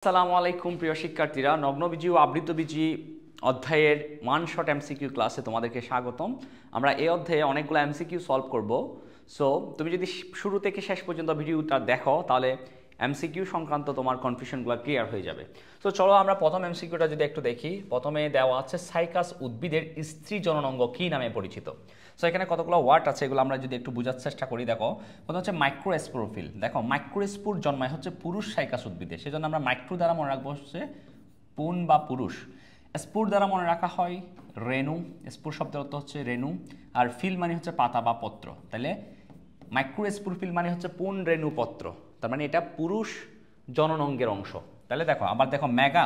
আসসালামু আলাইকুম প্রিয় শিক্ষার্থীরা, নগ্নবীজি ও আবৃতবীজি অধ্যায়ের ওয়ান শট এমসিকিউ ক্লাসে তোমাদেরকে স্বাগতম। আমরা এই অধ্যায়ে অনেকগুলো এমসিকিউ সলভ করব। সো তুমি যদি শুরু থেকে শেষ পর্যন্ত ভিডিওটা দেখো তাহলে এমসিকিউ সংক্রান্ত তোমার কনফিউশনগুলো ক্লিয়ার হয়ে যাবে। তো চলো আমরা প্রথম এমসিকিউটা যদি একটু দেখি। প্রথমে দেওয়া আছে সাইকাস উদ্ভিদের স্ত্রী জননাঙ্গ কী নামে পরিচিত। সো এখানে কতগুলো ওয়ার্ড আছে, এগুলো আমরা যদি একটু বোঝার চেষ্টা করি। দেখো প্রথম হচ্ছে মাইক্রোস্পোরোফিল। দেখো মাইক্রোস্পোর জন্মায় হচ্ছে পুরুষ সাইকাস উদ্ভিদে, সেজন্য আমরা মাইক্রো দ্বারা মনে রাখবো হচ্ছে পুন বা পুরুষ। স্পোর দ্বারা মনে রাখা হয় রেণু, স্পোর শব্দের অর্থ হচ্ছে রেণু, আর ফিল মানে হচ্ছে পাতা বা পত্র। তাহলে মাইক্রোস্পোরোফিল মানে হচ্ছে পুন রেণু পত্র, তার মানে এটা পুরুষ জননাঙ্গের অংশ। তাহলে দেখো আবার দেখো মেগা,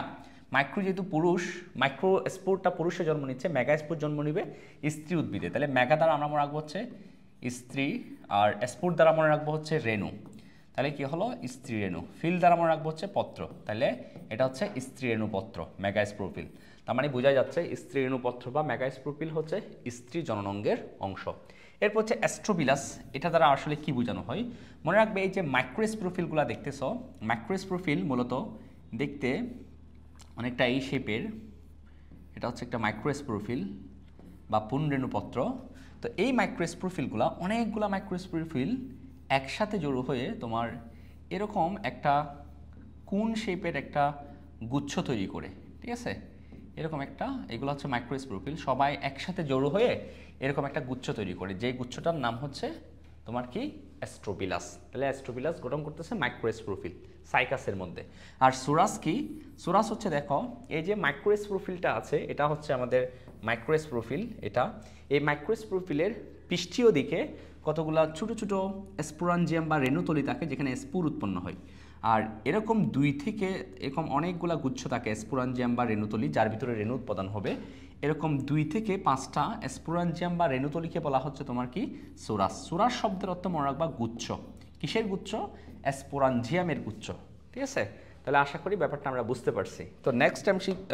মাইক্রো যেহেতু পুরুষ, মাইক্রো স্পোরটা পুরুষে জন্ম নিচ্ছে, মেগা স্পোর জন্ম নিবে স্ত্রী উদ্ভিদে। তাহলে মেগা দ্বারা আমরা মনে রাখবো হচ্ছে স্ত্রী, আর স্পোর দ্বারা মনে রাখবো হচ্ছে রেণু। তাহলে কি হলো স্ত্রী রেণু। ফিল দ্বারা মনে রাখবো হচ্ছে পত্র, তাহলে এটা হচ্ছে স্ত্রী রেণু পত্র, মেগাস্পোরোফিল। তার মানে বোঝা যাচ্ছে স্ত্রী রেণু পত্র বা মেগাস্পোরোফিল হচ্ছে স্ত্রী জননাঙ্গের অংশ। এরপর হচ্ছে অ্যাস্ট্রোবিলাস। এটা দ্বারা আসলে কি বোঝানো হয় মনে রাখবে, এই যে মাইক্রোস্পোরোফিলগুলো দেখতেছো, মাইক্রোস্পোরোফিল মূলত দেখতে অনেকটা এই শেপের। এটা হচ্ছে একটা মাইক্রোস্পোরোফিল বা পুনরেণুপত্র। তো এই মাইক্রোস্পোরোফিলগুলো, অনেকগুলো মাইক্রোস্পোরোফিল একসাথে জড়ো হয়ে তোমার এরকম একটা কোন শেপের একটা গুচ্ছ তৈরি করে, ঠিক আছে? এরকম একটা, এগুলো হচ্ছে মাইক্রোস্পোরোফিল, সবাই একসাথে জড়ো হয়ে এরকম একটা গুচ্ছ তৈরি করে, যেই গুচ্ছটার নাম হচ্ছে তোমার কি অ্যাস্ট্রোবিলাস। তাহলে অ্যাস্ট্রোবিলাস গঠন করতেছে মাইক্রোস্পোরোফিল সাইকাসের মধ্যে। আর সোরাস কি? সোরাস হচ্ছে দেখো এই যে মাইক্রোস্পোরোফিলটা আছে, এটা হচ্ছে আমাদের মাইক্রোস্পোরোফিল। এটা এই মাইক্রোস্পোরোফিলের পৃষ্ঠীয় দিকে কতগুলা ছোট ছোট স্পোরাঞ্জিয়াম বা রেণুতলি থাকে, যেখানে স্পুর উৎপন্ন হয়। আর এরকম দুই থেকে এরকম অনেকগুলা গুচ্ছ থাকে স্পোরাঞ্জিয়াম বা রেণুতলি, যার ভিতরে রেণু উৎপাদন হবে। এরকম 2 থেকে 5টা স্পোরাঞ্জিয়াম বা রেণুতলিকে বলা হচ্ছে তোমার কি সোরাস। সোরাস শব্দের অর্থ মনে রাখবা গুচ্ছ। কিসের গুচ্ছ? স্পোরাঞ্জিয়ামের গুচ্ছ, ঠিক আছে? তাহলে আশা করি ব্যাপারটা আমরা বুঝতে পারছি। তো নেক্সট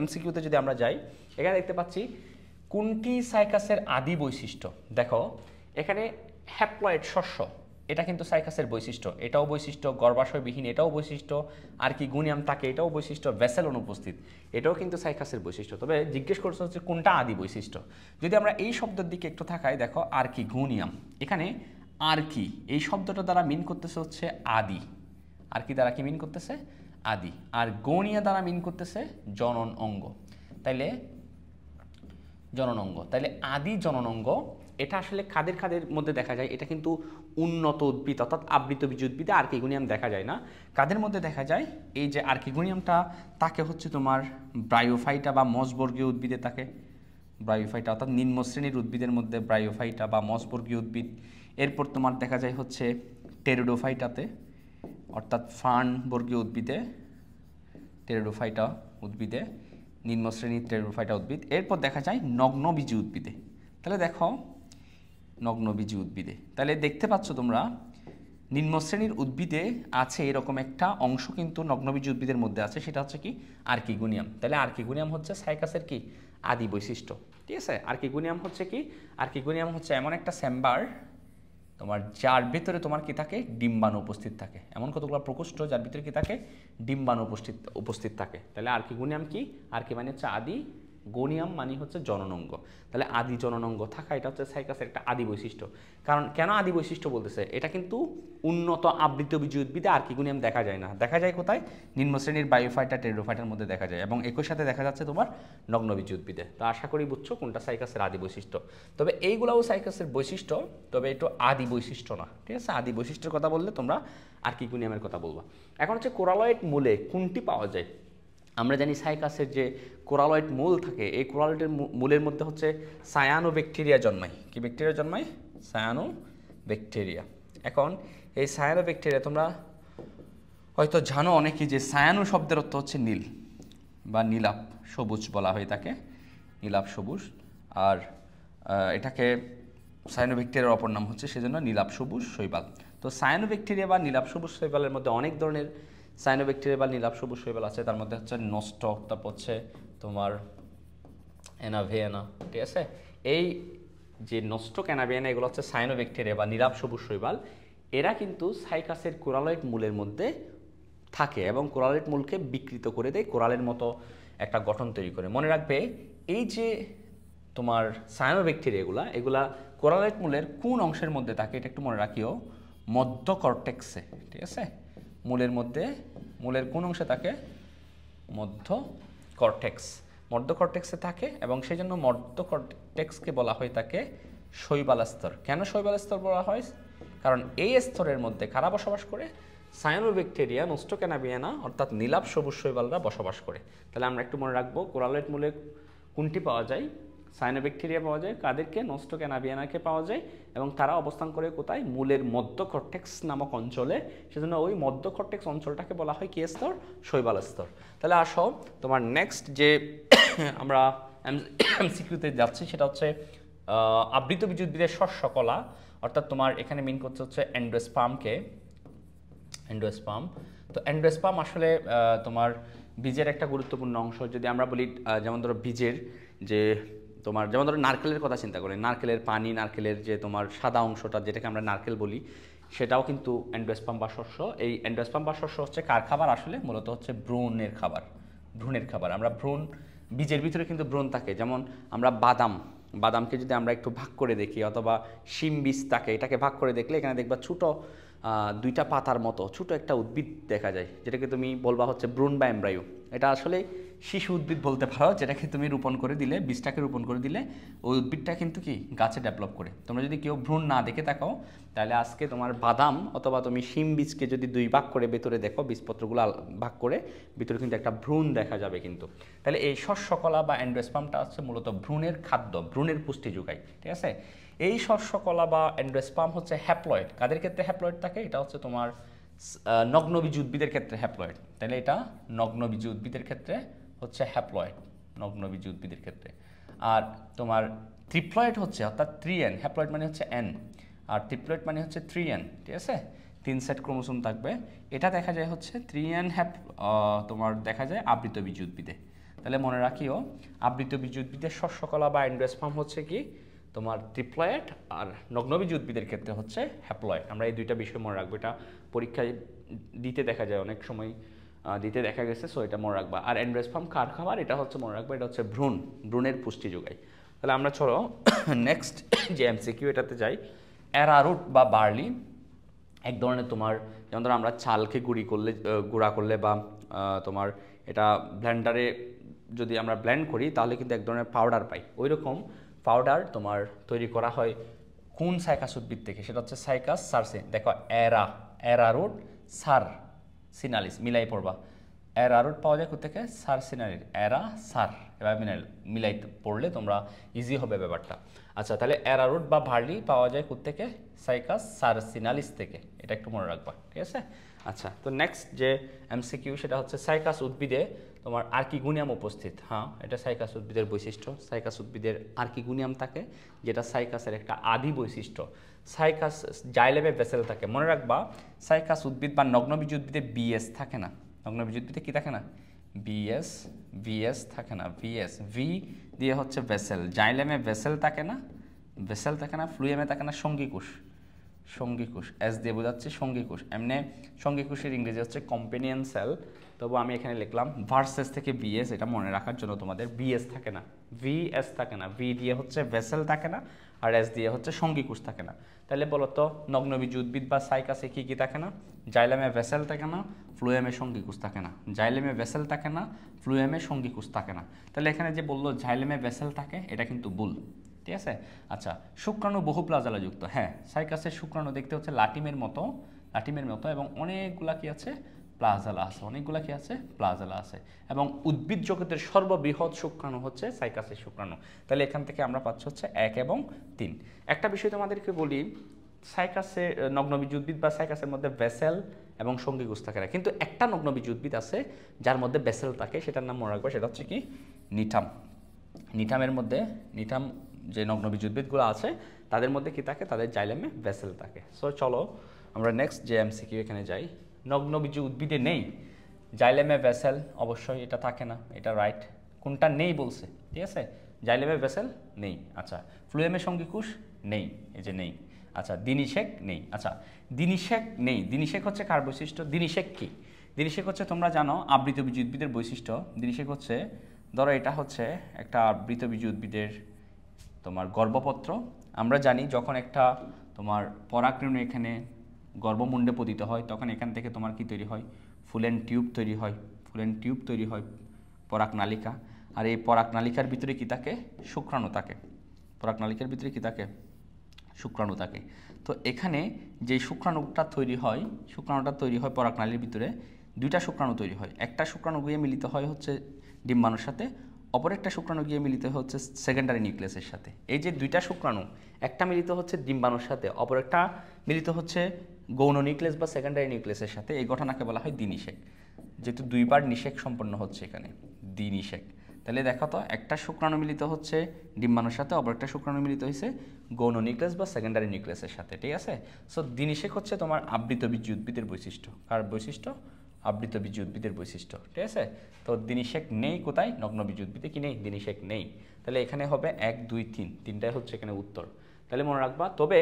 এমসিকিউতে যদি আমরা যাই, এখানে দেখতে পাচ্ছি কোনটি সাইকাসের আদি বৈশিষ্ট্য। দেখো এখানে হ্যাপ্লয়েড শস্য, এটা কিন্তু সাইকাসের বৈশিষ্ট্য, এটাও বৈশিষ্ট্য। গর্ভাশয়বিহীন, এটাও বৈশিষ্ট্য। আর কি গুনিয়াম থাকে, এটাও বৈশিষ্ট্য। ভেসেল অনুপস্থিত, এটাও কিন্তু সাইকাসের বৈশিষ্ট্য। তবে জিজ্ঞেস করছে হচ্ছে কোনটা আদি বৈশিষ্ট্য। যদি আমরা এই শব্দের দিকে একটু থাকাই, দেখো আর কি গুনিয়াম, এখানে আর কি এই শব্দটা দ্বারা মিন করতেছে হচ্ছে আদি। আর কি দ্বারা কি মিন করতেছে? আদি। আর গৌণিয়া দ্বারা মিন করতেছে জনন অঙ্গ। তাইলে জননাঙ্গ, তাইলে আদি জননাঙ্গ এটা আসলে কাদের কাদের মধ্যে দেখা যায়? এটা কিন্তু উন্নত উদ্ভিদ অর্থাৎ আবৃতবীজ উদ্ভিদে আর্কিগোনিয়াম দেখা যায় না। কাদের মধ্যে দেখা যায়? এই যে আর্কিগোনিয়ামটা তাকে হচ্ছে তোমার ব্রায়োফাইটা বা মসবর্গীয় উদ্ভিদে থাকে। ব্রায়োফাইটা অর্থাৎ নিম্ন শ্রেণীর উদ্ভিদের মধ্যে ব্রায়োফাইটা বা মসবর্গীয় উদ্ভিদ। এরপর তোমার দেখা যায় হচ্ছে টেরিডোফাইটাতে, অর্থাৎ ফার্নবর্গীয় উদ্ভিদে, টেরিডোফাইটা উদ্ভিদে, নিম্ন শ্রেণীর টেরিডোফাইটা উদ্ভিদ। এরপর দেখা যায় নগ্নবীজি উদ্ভিদে। তাহলে দেখো নগ্নবীজি উদ্ভিদে, তাহলে দেখতে পাচ্ছ তোমরা নিম্ন শ্রেণীর উদ্ভিদে আছে এরকম একটা অংশ কিন্তু নগ্নবীজি উদ্ভিদের মধ্যে আছে, সেটা হচ্ছে কি আর্কিগোনিয়াম। তাহলে আর্কিগোনিয়াম হচ্ছে সাইকাসের কি আদি বৈশিষ্ট্য, ঠিক আছে? আর্কিগোনিয়াম হচ্ছে কি? আর্কিগোনিয়াম হচ্ছে এমন একটা চেম্বার তোমার যার ভিতরে তোমার কি থাকে? ডিম্বাণু উপস্থিত থাকে। এমন কতগুলো প্রকোষ্ঠ যার ভিতরে কি থাকে? ডিম্বাণু উপস্থিত থাকে। তাহলে আর্কিগোনিয়াম কি? আর্কি মানে হচ্ছে আদি, গোনিয়াম মানে হচ্ছে জননাঙ্গ। তাহলে আদি জননাঙ্গ থাকা, এটা হচ্ছে সাইকাসের একটা আদি বৈশিষ্ট্য। কারণ কেন আদি বৈশিষ্ট্য বলতেছে? এটা কিন্তু উন্নত আবৃতবীজ উদ্ভিদে আর্কিগোনিয়াম দেখা যায় না। দেখা যায় কোথায়? নিম্ন শ্রেণীর বায়োফাইটা, টেরিডোফাইটার মধ্যে দেখা যায়, এবং একই সাথে দেখা যাচ্ছে তোমার নগ্নবীজ উদ্ভিদে। তো আশা করি বুঝছো কোনটা সাইকাসের আদি বৈশিষ্ট্য। তবে এইগুলাও সাইকাসের বৈশিষ্ট্য, তবে একটু আদি বৈশিষ্ট্য না, ঠিক আছে? আদি বৈশিষ্ট্যের কথা বললে তোমরা আর্কিগোনিয়ামের কথা বলবা। এখন হচ্ছে কোরালয়েড মূলে কোনটি পাওয়া যায়? আমরা জানি সাইকাসের যে কোরালয়েড মূল থাকে, এই কোরালয়েডের মূলের মধ্যে হচ্ছে সায়ানোব্যাকটেরিয়া জন্মায়। কি ব্যাকটেরিয়া জন্মায়? সায়ানোব্যাকটেরিয়া। এখন এই সায়ানোব্যাকটেরিয়া তোমরা হয়তো জানো অনেকেই যে সায়ানো শব্দের অর্থ হচ্ছে নীল বা নীলাভ সবুজ বলা হয় তাকে, নীলাভ সবুজ। আর এটাকে সায়ানোব্যাকটেরিয়ার অপর নাম হচ্ছে সেজন্য নীলাভ সবুজ শৈবাল। তো সায়ানোব্যাকটেরিয়া বা নীলাভ সবুজ শৈবালের মধ্যে অনেক ধরনের সায়ানোব্যাকটেরিয়া বা নীলাভ সবুজ শৈবাল আছে। তার মধ্যে হচ্ছে নষ্ট, তারপর হচ্ছে তোমার অ্যানাভিয়ানা, ঠিক আছে? এই যে নষ্ট অ্যানাভিয়ানা এগুলো হচ্ছে সায়ানোব্যাকটেরিয়া বা নীলাভ সবুজ শৈবাল। এরা কিন্তু সাইকাসের কোরালয়েড মূলের মধ্যে থাকে এবং কোরালেট মূলকে বিকৃত করে দেয়, কোরালের মতো একটা গঠন তৈরি করে। মনে রাখবে এই যে তোমার সায়ানোব্যাকটেরিয়াগুলা, এগুলা কোরালেট মূলের কোন অংশের মধ্যে থাকে এটা একটু মনে রাখিও, মধ্য কর্টেক্সে, ঠিক আছে? মূলের মধ্যে, মূলের কোন অংশে থাকে? মধ্য কর্টেক্স, মধ্য কর্টেক্সে থাকে এবং সেই জন্য মধ্য কর্টেক্সকে বলা হয় থাকে শৈবাল স্তর। কেন শৈবাল স্তর বলা হয়? কারণ এই স্তরের মধ্যে কারা বসবাস করে? সায়ানোব্যাকটেরিয়া, নোস্টোক্যানাবিয়ানা অর্থাৎ নীলাভ সবুজ শৈবালরা বসবাস করে। তাহলে আমরা একটু মনে রাখবো কোরালেট মূলে কোনটি পাওয়া যায়? সায়ানোব্যাকটেরিয়া পাওয়া যায়, কাদেরকে? নোস্টোক্যানাবিয়ানাকে পাওয়া যায় এবং তারা অবস্থান করে কোথায়? মূলের মধ্য কর্টেক্স নামক অঞ্চলে। সেজন্য ওই মধ্য কর্টেক্স অঞ্চলটাকে বলা হয় কি স্তর? শৈবাল স্তর। তাহলে আসো তোমার নেক্সট যে আমরা এমসিকিউতে যাচ্ছি সেটা হচ্ছে আবৃত বীজোদ্ভিদের শস্যকলা, অর্থাৎ তোমার এখানে মিন করতে হচ্ছে এন্ডোস্পার্মকে, এন্ডোস্পার্ম। তো এন্ডোস্পার্ম আসলে তোমার বীজের একটা গুরুত্বপূর্ণ অংশ। যদি আমরা বলি যেমন ধরো বীজের যে তোমার, যেমন ধরো নারকেলের কথা চিন্তা করি, নারকেলের পানি, নারকেলের যে তোমার সাদা অংশটা যেটাকে আমরা নারকেল বলি, সেটাও কিন্তু এন্ডোস্পার্ম বা শস্য। এই এন্ডোস্পার্ম বা শস্য হচ্ছে কার খাবার? আসলে মূলত হচ্ছে ভ্রূণের খাবার, ভ্রূণের খাবার। আমরা ভ্রূণ, বীজের ভিতরে কিন্তু ভ্রূণ থাকে। যেমন আমরা বাদামকে যদি আমরা একটু ভাগ করে দেখি, অথবা শিম বীজ থাকে, এটাকে ভাগ করে দেখলে এখানে দেখবা ছোটো দুইটা পাতার মতো ছোটো একটা উদ্ভিদ দেখা যায়, যেটাকে তুমি বলবা হচ্ছে ভ্রূণ বা এমব্রায়ো। এটা আসলে শিশু উদ্ভিদ বলতে পারো, যেটাকে তুমি রোপণ করে দিলে, বীজটাকে রোপণ করে দিলে ওই উদ্ভিদটা কিন্তু কি গাছে ডেভেলপ করে। তোমরা যদি কেউ ভ্রূণ না দেখে থাকো, তাহলে আজকে তোমার বাদাম অথবা তুমি শিম বীজকে যদি দুই ভাগ করে ভেতরে দেখো, বীজপত্রগুলো ভাগ করে, ভিতরে কিন্তু একটা ভ্রূণ দেখা যাবে কিন্তু। তাহলে এই শস্যকলা বা এন্ডোস্পার্মটা হচ্ছে মূলত ভ্রূণের খাদ্য, ভ্রূণের পুষ্টি যোগায়, ঠিক আছে? এই শস্যকলা বা এন্ডোস্পার্ম হচ্ছে হ্যাপ্লয়েড। কাদের ক্ষেত্রে হ্যাপ্লয়েড থাকে? এটা হচ্ছে তোমার নগ্নবীজ উদ্ভিদের ক্ষেত্রে হ্যাপ্লয়েড। তাহলে এটা নগ্নবীজ উদ্ভিদের ক্ষেত্রে হচ্ছে হ্যাপ্লয়েড, নগ্নবীজ উদ্ভিদের ক্ষেত্রে। আর তোমার ট্রিপ্লয়েড হচ্ছে, অর্থাৎ 3n, হ্যাপ্লয়েড মানে হচ্ছে n, আর ট্রিপ্লয়েড মানে হচ্ছে 3n, ঠিক আছে? 3 সেট ক্রোমোসোম থাকবে। এটা দেখা যায় হচ্ছে 3n তোমার দেখা যায় আবৃত বীজ উদ্ভিদে। তাহলে মনে রাখিও, আবৃত বীজ উদ্ভিদের শস্যকলা বা এন্ডোস্পার্ম হচ্ছে কি তোমার ট্রিপ্লয়েড, আর নগ্নবীজ উদ্ভিদের ক্ষেত্রে হচ্ছে হ্যাপ্লয়েড। আমরা এই দুইটা বিষয় মনে রাখবো, এটা পরীক্ষায় দিতে দেখা যায়, অনেক সময় দিতে দেখা গেছে, সো এটা মনে রাখবা। আর এন্ডোস্পার্ম কার খাবার? এটা হচ্ছে মনে রাখবা, এটা হচ্ছে ভ্রূণের পুষ্টি যোগায়। তাহলে আমরা চলো নেক্সট যে এমসিকিউ এটাতে যাই। অ্যারারুট বা বার্লি এক ধরনের তোমার, যেমন ধরো আমরা চালকে গুঁড়া করলে বা তোমার এটা ব্লেন্ডারে যদি আমরা ব্লেন্ড করি, তাহলে কিন্তু এক ধরনের পাউডার পাই। ওই রকম পাউডার তোমার তৈরি করা হয় কোন সাইকাস উদ্ভিদ থেকে? সেটা হচ্ছে সাইকাস সারসিন। দেখো অ্যারারুট সারসিনালিস, মিলাই পড়বা। অ্যারারুট পাওয়া যায় কোথেকে? সারসিনালিস, অ্যারা সার, এবার মিলাই পড়লে তোমরা ইজি হবে ব্যাপারটা। আচ্ছা, তাহলে অ্যারারুট বা বার্লি পাওয়া যায় কোথেকে? সাইকাস সারসিনালিস থেকে, এটা একটু মনে রাখবা, ঠিক আছে? আচ্ছা, তো নেক্সট যে এমসিকিউ সেটা হচ্ছে সাইকাস উদ্ভিদে তোমার আর্কিগোনিয়াম উপস্থিত। হ্যাঁ, এটা সাইকাস উদ্ভিদের বৈশিষ্ট্য। সাইকাস উদ্ভিদের আর্কিগোনিয়াম থাকে, যেটা সাইকাসের একটা আদি বৈশিষ্ট্য। সাইকাস জাইলেমে ভেসেল থাকে। মনে রাখবা, সাইকাস উদ্ভিদ বা নগ্নবীজ উদ্ভিদে বিএস থাকে না। নগ্নবীজ উদ্ভিদে কি থাকে না? ভিএস থাকে না। ভি দিয়ে হচ্ছে ভেসেল। জাইলেমে ভেসেল থাকে না, ফ্লুয়েমে থাকে না সঙ্গীকোষ, এস দিয়ে বোঝাচ্ছে সঙ্গীকোষ। এমনি সঙ্গীকোষের ইংরেজি হচ্ছে কম্পেনিয়ন সেল, তবু আমি এখানে লিখলাম ভার্সেস থেকে বিএস, এটা মনে রাখার জন্য তোমাদের। বিএস থাকে না, ভিএস থাকে না, ভি দিয়ে হচ্ছে ভেসেল থাকে না, আর এস দিয়ে হচ্ছে সঙ্গীকোষ থাকে না। তাহলে বলো তো নগ্নবীজ উদ্ভিদ বা সাইকাসে কি কি থাকে না? জাইলেমে ভেসেল থাকে না, ফ্লুয়েমে সঙ্গীকোষ থাকে না। জাইলেমে ভেসেল থাকে না, ফ্লুয়েমে সঙ্গীকোষ থাকে না। তাহলে এখানে যে বললো জাইলেমে ভেসেল থাকে, এটা কিন্তু ভুল, ঠিক আছে? আচ্ছা, শুক্রাণু বহু প্লাজালাযুক্ত। হ্যাঁ, সাইকাসের শুক্রাণু দেখতে হচ্ছে লাটিমের মতো এবং অনেকগুলা কি আছে? প্লাজালা আছে, প্লাজালা আছে। এবং উদ্ভিদ জগতের সর্ববৃহৎ শুক্রাণু হচ্ছে সাইকাসের শুক্রাণু। তাহলে এখান থেকে আমরা পাচ্ছি হচ্ছে 1 এবং 3। একটা বিষয় তোমাদেরকে বলি, সাইকাসে নগ্নবীজ উদ্ভিদ বা সাইকাসের মধ্যে ভেসেল এবং সঙ্গীকোষ থাকে না, কিন্তু একটা নগ্নবীজ উদ্ভিদ আছে যার মধ্যে ভেসেল থাকে, সেটার নাম মনে রাখবো, সেটা হচ্ছে কি? নিটাম যে নগ্নবীজ উদ্ভিদগুলো আছে তাদের মধ্যে কি থাকে? তাদের জাইলেমে ভেসেল থাকে। সো চলো আমরা নেক্সট যে এমসিকিউ এখানে যাই। নগ্নবীজ উদ্ভিদে নেই জাইলেমে ভেসেল, অবশ্যই এটা থাকে না, এটা রাইট। কোনটা নেই বলছে? ঠিক আছে, জাইলেমে ভেসেল নেই। আচ্ছা, ফ্লুয়েমে সঙ্গীকোষ নেই, এই যে নেই। আচ্ছা, দিনিশেক নেই। আচ্ছা, দিনিশেক নেই, দিনিশেক হচ্ছে কার বৈশিষ্ট্য? দিনিশেক কি? দিনিশেক হচ্ছে তোমরা জানো আবৃতবীজী উদ্ভিদের বৈশিষ্ট্য। দিনিশেক হচ্ছে ধরো এটা হচ্ছে একটা আবৃতবীজী উদ্ভিদের তোমার গর্ভপত্র। আমরা জানি যখন একটা তোমার পরাগরেণু এখানে গর্ভমুণ্ডে পতিত হয় তখন এখান থেকে তোমার কি তৈরি হয়, ফুলেন টিউব তৈরি হয়, ফুলেন টিউব তৈরি হয়, পরাগনালিকা। আর এই পরাগনালিকার ভিতরে কি থাকে, শুক্রাণু থাকে। পরাগনালিকার ভিতরে কি থাকে, শুক্রাণু থাকে। তো এখানে যে শুক্রাণুটা তৈরি হয়, শুক্রাণুটা তৈরি হয় পরাগনালীর ভিতরে, দুইটা শুক্রাণু তৈরি হয়। একটা শুক্রাণু গিয়ে মিলিত হয় হচ্ছে ডিম্বাণুর সাথে, অপর একটা শুক্রাণু গিয়ে মিলিত হচ্ছে সেকেন্ডারি নিউক্লিয়াসের সাথে। এই যে দুইটা শুক্রাণু, একটা মিলিত হচ্ছে ডিম্বাণুর সাথে, অপর একটা মিলিত হচ্ছে গৌণ নিউক্লিয়াস বা সেকেন্ডারি নিউক্লিয়াসের সাথে, এই ঘটনাকে বলা হয় দ্বিনিষেক। যেহেতু দুইবার নিষেক সম্পন্ন হচ্ছে এখানে, দ্বিনিষেক। তাহলে দেখো তো, একটা শুক্রাণু মিলিত হচ্ছে ডিম্বাণুর সাথে, অপর একটা শুক্রাণু মিলিত হয়েছে গৌণ নিউক্লিয়াস বা সেকেন্ডারি নিউক্লিয়াসের সাথে, ঠিক আছে। সো দ্বিনিষেক হচ্ছে তোমার আবৃতবীজী উদ্ভিদের বৈশিষ্ট্য। কার বৈশিষ্ট্য? আবৃতবীজী উদ্ভিদের বৈশিষ্ট্য, ঠিক আছে। তো দ্বিনিষেক নেই কোথায়? নগ্নবীজী উদ্ভিদে কি নেই? দ্বিনিষেক নেই। তাহলে এখানে হবে 1 2 3, তিনটাই হচ্ছে এখানে উত্তর। তাহলে মনে রাখবা। তবে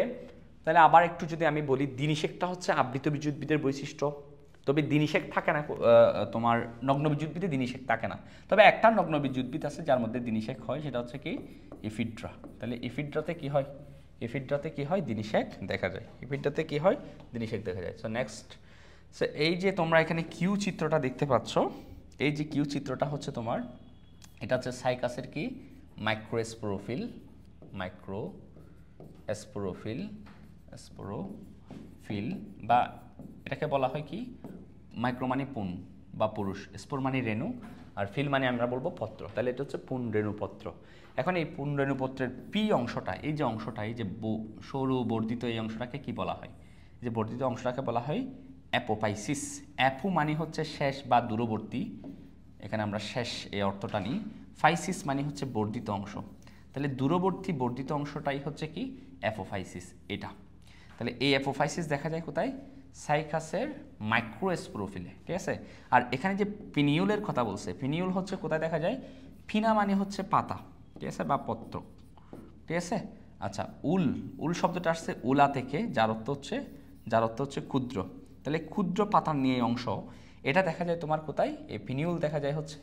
তাহলে আবার একটু যদি আমি বলি, দ্বিনিষেকটা হচ্ছে আবৃতবীজী উদ্ভিদের বৈশিষ্ট্য, তবে দ্বিনিষেক থাকে না তোমার নগ্নবীজী উদ্ভিদে দ্বিনিষেক থাকে না। তবে একটা নগ্নবীজী উদ্ভিদ আছে যার মধ্যে দ্বিনিষেক হয়, সেটা হচ্ছে কি ইফিড্রা। তাহলে ইফিড্রাতে কি হয়? ইফিড্রাতে কি হয়? দ্বিনিষেক দেখা যায়। ইফিড্রাতে কি হয়? দ্বিনিষেক দেখা যায়। সো নেক্সট, সো এই যে তোমরা এখানে কিউ চিত্রটা দেখতে পাচ্ছ, এই যে কিউ চিত্রটা হচ্ছে তোমার, এটা হচ্ছে সাইকাসের কি মাইক্রোস্পোরোফিল, মাইক্রোস্পোরোফিল, স্পোরোফিল, বা এটাকে বলা হয় কি মাইক্রো মানে পুন বা পুরুষ, স্পোর মানে রেণু, আর ফিল মানে আমরা বলবো পত্র। তাহলে এটা হচ্ছে পুন রেণুপত্র। এখন এই পুন রেণুপত্রের পি অংশটা, এই যে অংশটা, এই যে সরু বর্ধিত এই অংশটাকে কি বলা হয়? যে বর্ধিত অংশটাকে বলা হয় অ্যাপোপাইসিস। অ্যাপো মানে হচ্ছে শেষ বা দূরবর্তী, এখানে আমরা শেষ এই অর্থটা নিই। ফাইসিস মানে হচ্ছে বর্ধিত অংশ। তাহলে দূরবর্তী বর্ধিত অংশটাই হচ্ছে কি অ্যাপোফাইসিস এটা। তাহলে এই অ্যাপোফাইসিস দেখা যায় কোথায়? সাইকাসের মাইক্রোস্পোরোফিলে, ঠিক আছে। আর এখানে যে পিনিউলের কথা বলছে, পিনিউল হচ্ছে কোথায় দেখা যায়? ফিনা মানে হচ্ছে পাতা, ঠিক আছে, বা পত্র, ঠিক আছে। আচ্ছা, উল, উল শব্দটা আসছে উলা থেকে, যার অর্থ হচ্ছে ক্ষুদ্র। তাহলে ক্ষুদ্র পাতার নিয়ে অংশ, এটা দেখা যায় তোমার কোথায়? এই পিনিউল দেখা যায় হচ্ছে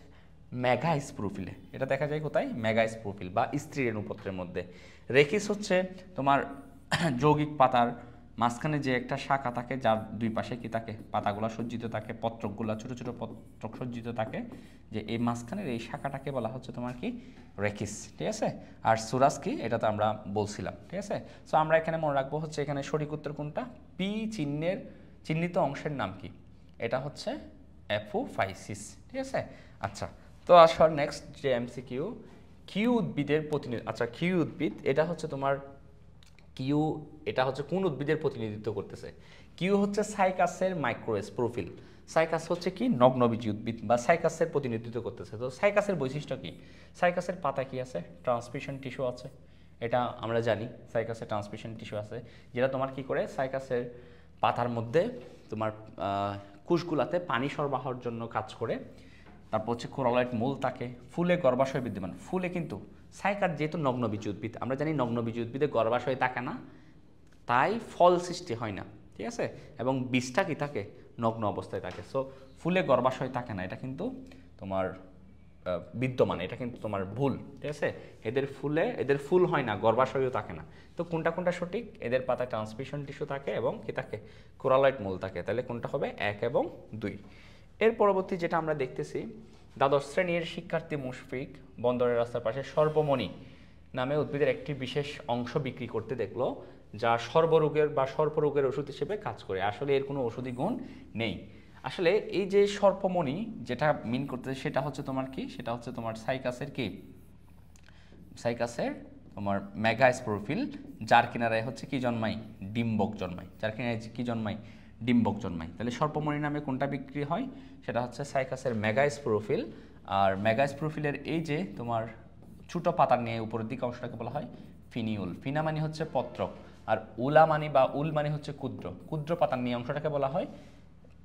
মেগাস্পোরোফিলে। এটা দেখা যায় কোথায়? মেগাস্পোরোফিল বা স্ত্রী রেণুপত্রের মধ্যে। রেখিস হচ্ছে তোমার যৌগিক পাতার মাঝখানে যে একটা শাখা থাকে, যার দুই পাশে কি থাকে? পাতাগুলা সজ্জিত থাকে, পত্রকগুলা ছোট ছোট পত্রক সজ্জিত থাকে, যে এই মাঝখানের এই শাখাটাকে বলা হচ্ছে তোমার কি রেখিস, ঠিক আছে। আর সুরাস কি, এটা তো আমরা বলছিলাম, ঠিক আছে। সো আমরা এখানে মনে রাখবো হচ্ছে এখানে সঠিক উত্তর কোনটা? পি চিহ্নের চিহ্নিত অংশের নাম কি? এটা হচ্ছে অ্যাপোফাইসিস, ঠিক আছে। আচ্ছা, তো আসল নেক্সট যে এমসিকিউ, কিউ উদ্ভিদের প্রতিনিধিত্ব। আচ্ছা, কিউ উদ্ভিদ এটা হচ্ছে তোমার কিউ, এটা হচ্ছে কোন উদ্ভিদের প্রতিনিধিত্ব করতেছে? কিউ হচ্ছে সাইকাসের মাইক্রোস্পোরোফিল। সাইকাস হচ্ছে কি নগ্নবীজী উদ্ভিদ বা সাইকাসের প্রতিনিধিত্ব করতেছে। তো সাইকাসের বৈশিষ্ট্য কি? সাইকাসের পাতায় কি আছে? ট্রান্সমিশন টিস্যু আছে, এটা আমরা জানি। সাইকাসের ট্রান্সমিশন টিস্যু আছে, যেটা তোমার কি করে সাইকাসের পাতার মধ্যে তোমার কোষগুলাতে পানি সরবরাহের জন্য কাজ করে। তারপর হচ্ছে কোরালয়েড মূল থাকে, ফুলে গর্ভাশয় বিদ্যমান। ফুলে কিন্তু সাইকাস যেহেতু নগ্নবীজী উদ্ভিদ, আমরা জানি নগ্নবীজী উদ্ভিদে গর্ভাশয় থাকে না, তাই ফল সৃষ্টি হয় না, ঠিক আছে। এবং বীজটা কি থাকে? নগ্ন অবস্থায় থাকে। সো ফুলে গর্ভাশয় থাকে না, এটা কিন্তু তোমার বিদ্যমান, এটা কিন্তু তোমার ভুল, ঠিক আছে। এদের ফুল হয় না, গর্ভাশয়ও থাকে না। তো কোনটা কোনটা সঠিক? এদের পাতায় ট্রান্সমিশন টিস্যু থাকে এবং কি থাকে? কোরালয়েড মূল থাকে। তাহলে কোনটা হবে? 1 এবং 2। এর পরবর্তী যেটা আমরা দেখতেছি, দ্বাদশ শ্রেণীর শিক্ষার্থী মুশফিক বন্দরের রাস্তার পাশে সর্বমণি নামে উদ্ভিদের একটি বিশেষ অংশ বিক্রি করতে দেখলো, যা সর্বরোগের বা সর্পরোগের ওষুধ হিসেবে কাজ করে। আসলে এর কোনো ওষুধি গুণ নেই। আসলে এই যে সর্পমণি যেটা মিন করতেছে, সেটা হচ্ছে তোমার কি? সেটা হচ্ছে তোমার সাইকাসের কি? সাইকাসের তোমার মেগাস্পোরোফিল, যার কিনারায় হচ্ছে কি জন্মায়? ডিম্বক জন্মায়। যার কিনারায় কি জন্মায়? ডিম্বক জন্মায়। তাহলে সর্পমণি নামে কোনটা বিক্রি হয়? সেটা হচ্ছে সাইকাসের মেগাস্পোরোফিল। আর মেগাস্পোরোফিলের এই যে তোমার ছোটো পাতার নিয়ে উপরের দিকে অংশটাকে বলা হয় ফিনিউল। ফিনা মানে হচ্ছে পত্রক, আর উলা মানে বা উল মানে হচ্ছে ক্ষুদ্র। ক্ষুদ্র পাতার নিয়ে অংশটাকে বলা হয়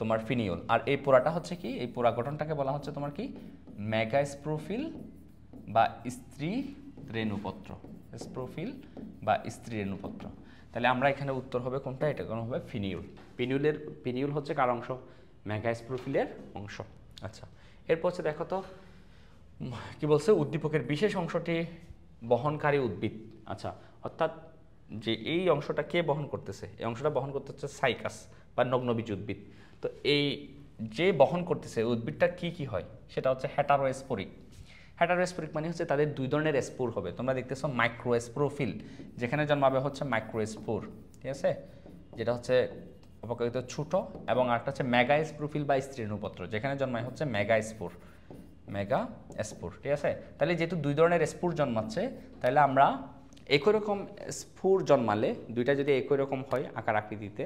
তোমার ফিনিউল। আর এই পোড়াটা হচ্ছে কি? এই পোড়া গঠনটাকে বলা হচ্ছে তোমার কি? মেগাস্পোরোফিল বা স্ত্রী রেণুপত্র। স্পোরোফিল বা স্ত্রী রেণুপত্র। তাহলে আমরা এখানে উত্তর হবে কোনটা? এটা কোন হবে ফিনিউল। পিনিউল হচ্ছে কার অংশ? মেগাস্পোরোফিলের অংশ। আচ্ছা, এরপর হচ্ছে দেখো তো কি বলছে, উদ্দীপকের বিশেষ অংশটি বহনকারী উদ্ভিদ। আচ্ছা, অর্থাৎ যে এই অংশটা কে বহন করতেছে, এই অংশটা বহন করতে হচ্ছে সাইকাস বা নগ্নবীজ উদ্ভিদ। তো এই যে বহন করতেছে উদ্ভিদটা কি কি হয় সেটা হচ্ছে হেটারোস্পোরিক। হেটারোস্পোরিক মানে হচ্ছে তাদের দুই ধরনের স্পোর হবে। তোমরা দেখতেছো মাইক্রোস্পোরোফিল, যেখানে জন্মাবে হচ্ছে মাইক্রোস্পোর, ঠিক আছে, যেটা হচ্ছে অপেক্ষাকৃত ছোট, এবং আরেকটা হচ্ছে মেগাস্পোরোফিল বা স্ত্রীণুপত্র, যেখানে জন্মায় হচ্ছে মেগাস্পোর, মেগাস্পোর, ঠিক আছে। তাহলে যেহেতু দুই ধরনের স্পোর জন্মাচ্ছে, তাহলে আমরা একই রকম স্পোর জন্মালে, দুইটা যদি একই রকম হয় আকার আকৃতিতে,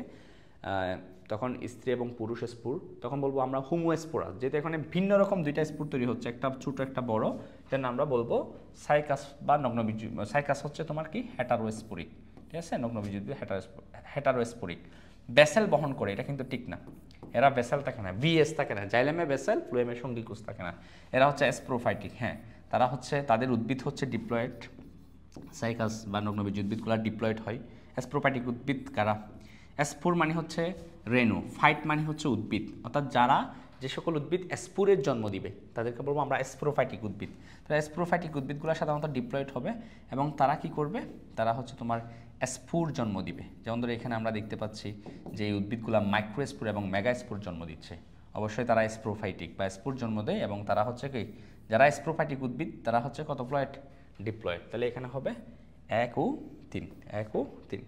তখন স্ত্রী এবং পুরুষ স্পোর, তখন বলবো আমরা হোমোস্পোরাস। যেহেতু এখানে ভিন্ন রকম দুইটা স্পোর তৈরি হচ্ছে, একটা ছোট একটা বড়, সেজন্য আমরা বলবো সাইকাস বা নগ্নবীজ। সাইকাস হচ্ছে তোমার কি হেটারোস্পোরিক, ঠিক আছে, নগ্নবীজ হেটারোস্পোরিক। ব্যাসেল বহন করে, এটা কিন্তু ঠিক না, এরা ব্যাসেল থাকে না, বিএস থাকে না, জাইলেমে ব্যাসেল, ফ্লোয়েমে সঙ্গীকুশ থাকে না, এরা হচ্ছে স্প্রোফাইটিক। হ্যাঁ, তারা হচ্ছে, তাদের উদ্ভিদ হচ্ছে ডিপ্লয়েড। সাইকাস বা নগ্নবীজ উদ্ভিদগুলো ডিপ্লয়েড হয়। স্প্রোফাইটিক উদ্ভিদ কারা? স্পুর মানে হচ্ছে রেণু, ফাইট মানে হচ্ছে উদ্ভিদ, অর্থাৎ যারা, যে সকল উদ্ভিদ স্পুরের জন্ম দিবে তাদেরকে বলবো আমরা স্প্রোফাইটিক উদ্ভিদ। তাহলে স্প্রোফাইটিক উদ্ভিদগুলো সাধারণত ডিপ্লয়েড হবে, এবং তারা কি করবে, তারা হচ্ছে তোমার স্পুর জন্ম দিবে। যেমন ধরো এখানে আমরা দেখতে পাচ্ছি যে এই উদ্ভিদগুলো মাইক্রোস্পুর এবং মেগাস্পুর জন্ম দিচ্ছে, অবশ্যই তারা স্প্রোফাইটিক বা স্পুর জন্ম দেয়, এবং তারা হচ্ছে কি, যারা স্প্রোফাইটিক উদ্ভিদ তারা হচ্ছে কত প্লয়েড, ডিপ্লয়েড। তাহলে এখানে হবে 1 ও 3, 1 ও 3।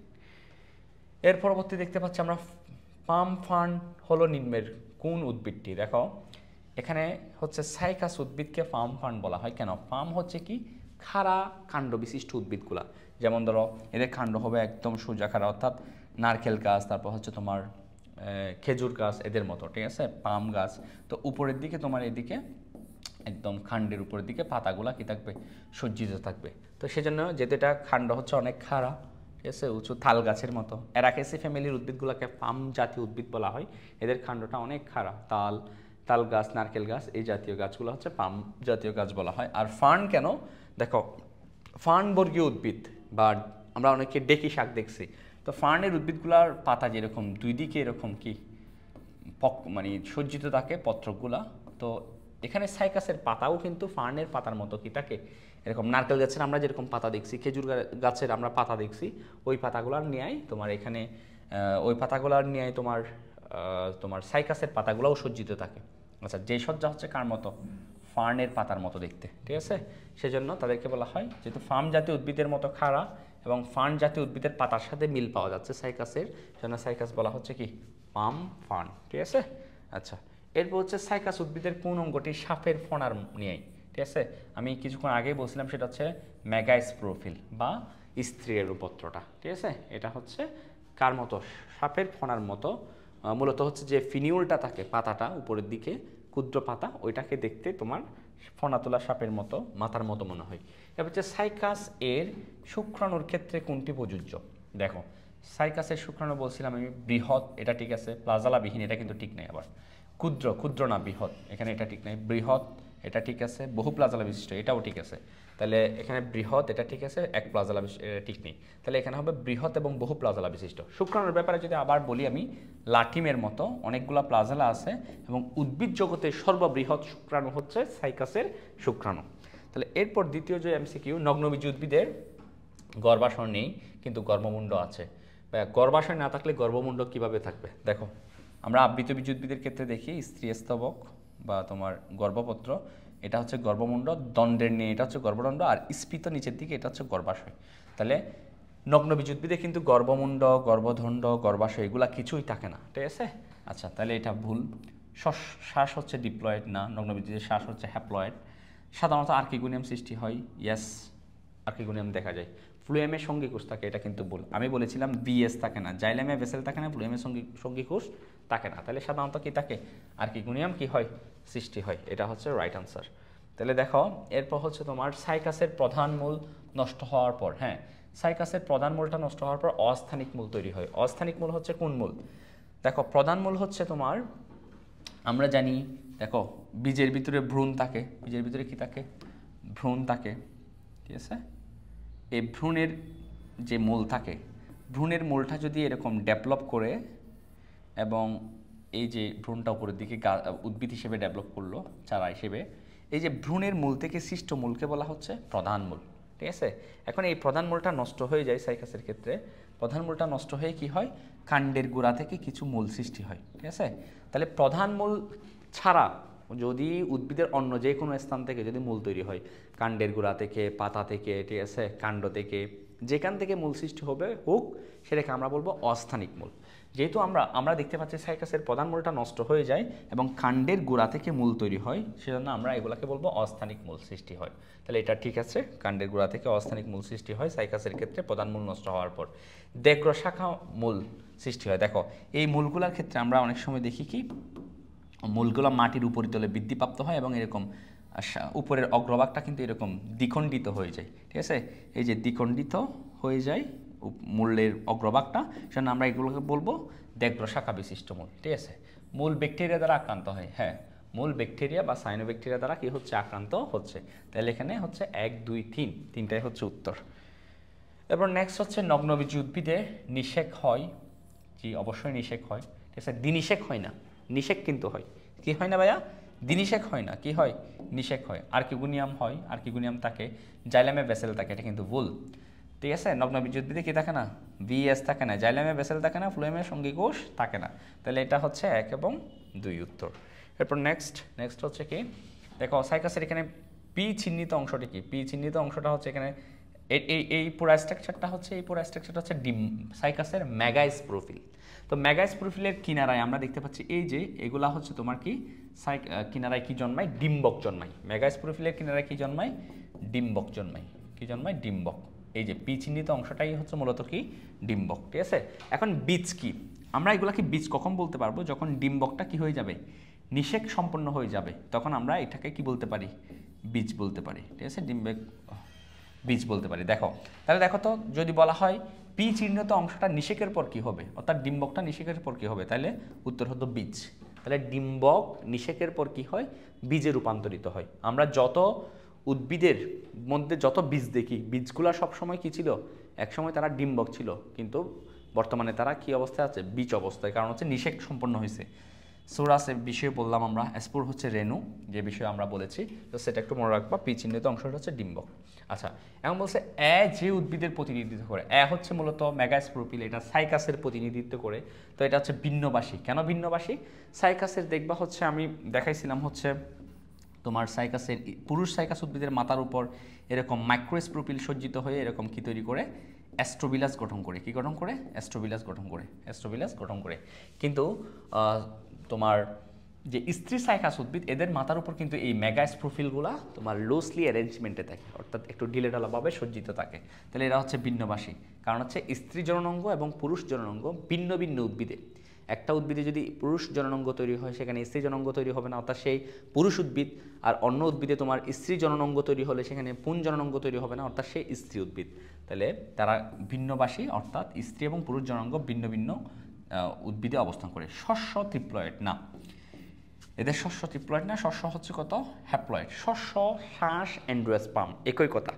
এর পরবর্তী দেখতে পাচ্ছি আমরা পাম ফার্ন হলো নিম্নের কোন উদ্ভিদটি? দেখো এখানে হচ্ছে সাইকাস উদ্ভিদকে পাম ফার্ন বলা হয়। কেন? পাম হচ্ছে কি খাড়া কাণ্ড বিশিষ্ট উদ্ভিদগুলা, যেমন ধরো এদের কাণ্ড হবে একদম সোজা খাড়া, অর্থাৎ নারকেল গাছ, তারপর হচ্ছে তোমার খেজুর গাছ, এদের মতো, ঠিক আছে, পাম গাছ। তো উপরের দিকে তোমার এদিকে একদম খান্ডের উপরের দিকে পাতাগুলা কি থাকবে, সজ্জিত থাকবে। তো সেজন্য যেহেতু এটা খান্ড হচ্ছে অনেক খাড়া, ঠিক আছে, উঁচু তাল গাছের মতো, অ্যারাকেসি ফ্যামিলির উদ্ভিদগুলোকে পাম জাতীয় উদ্ভিদ বলা হয়। এদের খান্ডটা অনেক খাড়া, তাল গাছ, নারকেল গাছ, এই জাতীয় গাছগুলো হচ্ছে পাম জাতীয় গাছ বলা হয়। আর ফার্ন কেন? দেখো ফার্ন বর্গীয় উদ্ভিদ, বা আমরা অনেকে ডেকি শাক দেখছি, তো ফার্নের উদ্ভিদগুলোর পাতা যেরকম দুই দিকে এরকম কি মানে সজ্জিত থাকে পত্রগুলা, তো এখানে সাইকাসের পাতাও কিন্তু ফার্নের পাতার মতো কি থাকে, এরকম নারকেল গাছের আমরা যেরকম পাতা দেখছি, খেজুর গাছের আমরা পাতা দেখছি, ওই পাতাগুলার ন্যায় তোমার এখানে ওই পাতাগুলার ন্যায় তোমার সাইকাসের পাতাগুলোও সজ্জিত থাকে। আচ্ছা, যে সজ্জা হচ্ছে কার মতো? ফার্নের পাতার মতো দেখতে, ঠিক আছে। সেজন্য তাদেরকে বলা হয়, যেহেতু ফার্ন জাতীয় উদ্ভিদের মতো খাড়া এবং ফার্ন জাতীয় উদ্ভিদের পাতার সাথে মিল পাওয়া যাচ্ছে সাইকাসের, সেজন্য সাইকাস বলা হচ্ছে কি পাম ফার্ন, ঠিক আছে। আচ্ছা, এরপর হচ্ছে সাইকাস উদ্ভিদের কোন অঙ্গটি সাপের ফণার ন্যায়? ঠিক আছে, আমি কিছুক্ষণ আগেই বলছিলাম, সেটা হচ্ছে মেগাস্পোরোফিল বা স্ত্রীণুপত্রটা, ঠিক আছে। এটা হচ্ছে কার মতো? সাপের ফণার মতো। মূলত হচ্ছে যে ফিনিউলটা থাকে পাতাটা উপরের দিকে, ক্ষুদ্র পাতা, ওইটাকে দেখতে তোমার ফণা তোলা সাপের মতো, মাথার মতো মনে হয়। এবার হচ্ছে সাইকাস এর শুক্রাণুর ক্ষেত্রে কোনটি প্রযোজ্য? দেখো সাইকাসের শুক্রাণু বলছিলাম আমি বৃহৎ, এটা ঠিক আছে, প্লাজালাবিহীন, এটা কিন্তু ঠিক নেই। আবার ক্ষুদ্র না বৃহৎ, এখানে এটা ঠিক নেই। বৃহৎ এটা ঠিক আছে, বহু প্লাজালা বিশিষ্ট, এটাও ঠিক আছে। তাহলে এখানে বৃহৎ এটা ঠিক আছে, এক প্লাজালা এটা ঠিক নেই। তাহলে এখানে হবে বৃহৎ এবং বহু প্লাজালা বিশিষ্ট। শুক্রাণুর ব্যাপারে যদি আবার বলি আমি, লাটিমের মতো অনেকগুলো প্লাজালা আছে, এবং উদ্ভিদ জগতের সর্ববৃহৎ শুক্রাণু হচ্ছে সাইকাসের শুক্রাণু। তাহলে এরপর দ্বিতীয় যে এমসিকিউ, নগ্নবীজী উদ্ভিদের গর্ভাশয় নেই কিন্তু গর্ভমুণ্ড আছে। গর্ভাশয় না থাকলে গর্ভমুণ্ড কিভাবে থাকবে? দেখো আমরা আবৃতবীজ উদ্ভিদের ক্ষেত্রে দেখি স্ত্রী স্তবক বা তোমার গর্ভপত্র, এটা হচ্ছে গর্ভমুণ্ড, দণ্ডের নিয়ে এটা হচ্ছে গর্ভদণ্ড, আর স্ফীত নিচের দিকে এটা হচ্ছে গর্ভাশয়। তাহলে নগ্নবীজ উদ্ভিদে কিন্তু গর্ভমুণ্ড, গর্ভদণ্ড, গর্ভাশয় এগুলা কিছুই থাকে না, ঠিক আছে। আচ্ছা, তাহলে এটা ভুল। শ্বাস হচ্ছে ডিপ্লয়েড না, নগ্নবীজের শ্বাস হচ্ছে হ্যাপ্লয়েড। সাধারণত আর্কিগোনিয়াম সৃষ্টি হয়, ইয়েস আর্কিগোনিয়াম দেখা যায়। ফ্লুয়েমের সঙ্গীকোষ থাকে, এটা কিন্তু ভুল। আমি বলেছিলাম বিএস থাকে না, জাইলেমে ভেসেল থাকে না, ফ্লুয়েমের সঙ্গীকোষ থাকে না। তাহলে সাধারণত কি থাকে? আর্কিগোনিয়াম কি হয়? সৃষ্টি হয়। এটা হচ্ছে রাইট আনসার। তাহলে দেখো এরপর হচ্ছে তোমার সাইকাসের প্রধান মূল নষ্ট হওয়ার পর, হ্যাঁ, সাইকাসের প্রধান মূলটা নষ্ট হওয়ার পর অস্থানিক মূল তৈরি হয়। অস্থানিক মূল হচ্ছে কোন মূল? দেখো প্রধান মূল হচ্ছে তোমার, আমরা জানি, দেখো বীজের ভিতরে ভ্রূণ থাকে, বীজের ভিতরে কি থাকে? ভ্রূণ থাকে, ঠিক আছে। এই ভ্রূণের যে মূল থাকে, ভ্রূণের মূলটা যদি এরকম ডেভেলপ করে এবং এই যে ভ্রূণটা উপরের দিকে উদ্ভিদ হিসেবে ডেভেলপ করলো চারা হিসেবে, এই যে ভ্রূণের মূল থেকে সৃষ্ট মূলকে বলা হচ্ছে প্রধান মূল। ঠিক আছে, এখন এই প্রধান মূলটা নষ্ট হয়ে যায় সাইকাসের ক্ষেত্রে, প্রধান মূলটা নষ্ট হয়ে কি হয়, কাণ্ডের গোড়া থেকে কিছু মূল সৃষ্টি হয়। ঠিক আছে, তাহলে প্রধান মূল ছাড়া যদি উদ্ভিদের অন্য যে কোনো স্থান থেকে যদি মূল তৈরি হয়, কাণ্ডের গোড়া থেকে, পাতা থেকে, ঠিক আছে, কাণ্ড থেকে, যেখান থেকে মূল সৃষ্টি হবে হোক, সেটাকে আমরা বলবো অস্থানিক মূল। যেহেতু আমরা দেখতে পাচ্ছি সাইকাসের প্রধান মূলটা নষ্ট হয়ে যায় এবং কাণ্ডের গোড়া থেকে মূল তৈরি হয়, সেজন্য আমরা এগুলাকে বলবো অস্থানিক মূল সৃষ্টি হয়। তাহলে এটা ঠিক আছে, কাণ্ডের গোড়া থেকে অস্থানিক মূল সৃষ্টি হয় সাইকাসের ক্ষেত্রে প্রধান মূল নষ্ট হওয়ার পর। দেগ্রশাখা মূল সৃষ্টি হয়। দেখো এই মূলগুলোর ক্ষেত্রে আমরা অনেক সময় দেখি কি, মূলগুলো মাটির উপরিতলে বৃদ্ধিপ্রাপ্ত হয় এবং এরকম উপরের অগ্রভাগটা কিন্তু এরকম দ্বিখণ্ডিত হয়ে যায়। ঠিক আছে, এই যে দ্বিখণ্ডিত হয়ে যায় মূলের অগ্রভাগটা, সেজন্য আমরা এগুলোকে বলবো দেগ্রশাখা বিশিষ্ট মূল। ঠিক আছে, মূল ব্যাকটেরিয়া দ্বারা আক্রান্ত হয়। হ্যাঁ, মূল ব্যাকটেরিয়া বা সাইনোব্যাকটেরিয়া দ্বারা কি হচ্ছে, আক্রান্ত হচ্ছে। তাহলে এখানে হচ্ছে 1, 2, 3, তিনটাই হচ্ছে উত্তর। এরপর নেক্সট হচ্ছে নগ্নবীজী উদ্ভিদে নিষেক হয়। জি অবশ্যই নিষেক হয়। ঠিক আছে, দিনিষেক হয় না, নিষেক কিন্তু হয়। কি হয় না ভাইয়া, দিনিষেক হয় না, কি হয়, নিষেক হয়। আর্কিগোনিয়াম হয়, আর্কিগোনিয়াম থাকে, জাইলামে বেসেল থাকে, এটা কিন্তু ভুল। ঠিক আছে, নগ্নবীজী উদ্ভিদে কি থাকে না, ভিএস থাকে না, জাইলামে বেসেল থাকে না, ফ্লোয়েমে সঙ্গী কোষ থাকে না। তাহলে এটা হচ্ছে 1 এবং 2 উত্তর। এরপর নেক্সট হচ্ছে কি, দেখো সাইকাসের এখানে পি চিহ্নিত অংশটি কি, পি চিহ্নিত অংশটা হচ্ছে এখানে এই পুরো স্ট্রাকচারটা হচ্ছে, এই পুরো স্ট্রাকচারটা হচ্ছে সাইকাসের মেগাস্পোরোফিল। তো মেগাস্পোরোফিলের কিনারায় আমরা দেখতে পাচ্ছি এই যে এগুলা হচ্ছে তোমার কি, কিনারায় কি জন্মায়, ডিম্বক জন্মায়। মেগাস্পোরোফিলের কিনারায় কি জন্মায়, ডিম্বক জন্মায়। কি জন্মায়, ডিম্বক। এই যে পি চিহ্নিত অংশটাই হচ্ছে মূলত কি, ডিম্বক। ঠিক আছে, এখন বীজ কি, আমরা এগুলাকে বীজ কখন বলতে পারবো, যখন ডিম্বকটা কি হয়ে যাবে, নিষেক সম্পন্ন হয়ে যাবে, তখন আমরা এটাকে কি বলতে পারি, বীজ বলতে পারি। ঠিক আছে, ডিম্বক বীজ বলতে পারি। দেখো তাহলে দেখো তো, যদি বলা হয় পি চিহ্নিত অংশটা নিষেকের পর কি হবে, অর্থাৎ ডিম্বকটা নিষেকের পর কি হবে, তাহলে উত্তর হতো বীজ। তাহলে ডিম্বক নিষেকের পর কি হয়, বীজে রূপান্তরিত হয়। আমরা যত উদ্ভিদের মধ্যে যত বীজ দেখি, বীজগুলো সবসময় কি ছিল, একসময় তারা ডিম্বক ছিল, কিন্তু বর্তমানে তারা কি অবস্থায় আছে, বীজ অবস্থায়, কারণ হচ্ছে নিষেক সম্পন্ন হয়েছে। সোরাসের বিষয়ে বললাম আমরা, স্পোর হচ্ছে রেণু, যে বিষয়ে আমরা বলেছি, তো সেটা একটু মনে রাখবা। পি চিহ্নিত অংশটা হচ্ছে ডিম্বক। আচ্ছা, এখন বলছে যে উদ্ভিদের প্রতিনিধিত্ব করে, হচ্ছে মূলত মেগাস্পোরোফিল, এটা সাইকাসের প্রতিনিধিত্ব করে। তো এটা হচ্ছে ভিন্নবাসী। কেন ভিন্নবাসী, সাইকাসের দেখবা হচ্ছে আমি দেখাইছিলাম হচ্ছে তোমার সাইকাসের পুরুষ সাইকাস উদ্ভিদের মাথার উপর এরকম মাইক্রোস্পোরোফিল সজ্জিত হয়ে এরকম কি তৈরি করে, অ্যাস্ট্রোবিলাস গঠন করে। কি গঠন করে, অ্যাস্ট্রোবিলাস গঠন করে, অ্যাস্ট্রোবিলাস গঠন করে। কিন্তু তোমার যে স্ত্রী সাইকাস উদ্ভিদ, এদের মাথার উপর কিন্তু এই মেগাস্পোরোফিলগুলা তোমার লুজলি অ্যারেঞ্জমেন্টে থাকে, অর্থাৎ একটু ঢিলেঢালাভাবে সজ্জিত থাকে। তাহলে এরা হচ্ছে ভিন্নবাসী, কারণ হচ্ছে স্ত্রী জননাঙ্গ এবং পুরুষ জননাঙ্গ ভিন্ন ভিন্ন উদ্ভিদে। একটা উদ্ভিদে যদি পুরুষ জননাঙ্গ তৈরি হয়, সেখানে স্ত্রী জননাঙ্গ তৈরি হবে না, অর্থাৎ সেই পুরুষ উদ্ভিদ। আর অন্য উদ্ভিদে তোমার স্ত্রী জননাঙ্গ তৈরি হলে সেখানে পুং জননাঙ্গ তৈরি হবে না, অর্থাৎ সেই স্ত্রী উদ্ভিদ। তাহলে তারা ভিন্নবাসী, অর্থাৎ স্ত্রী এবং পুরুষ জননাঙ্গ ভিন্ন ভিন্ন উদ্ভিদে অবস্থান করে। শস্য ট্রিপ্লয়েড না, এদের শস্য ট্রিপ্লয়েড না, শস্য হচ্ছে কত, হ্যাপ্লয়েড। শস্য, শ্বাস, এন্ডোস্পার্ম একই কথা।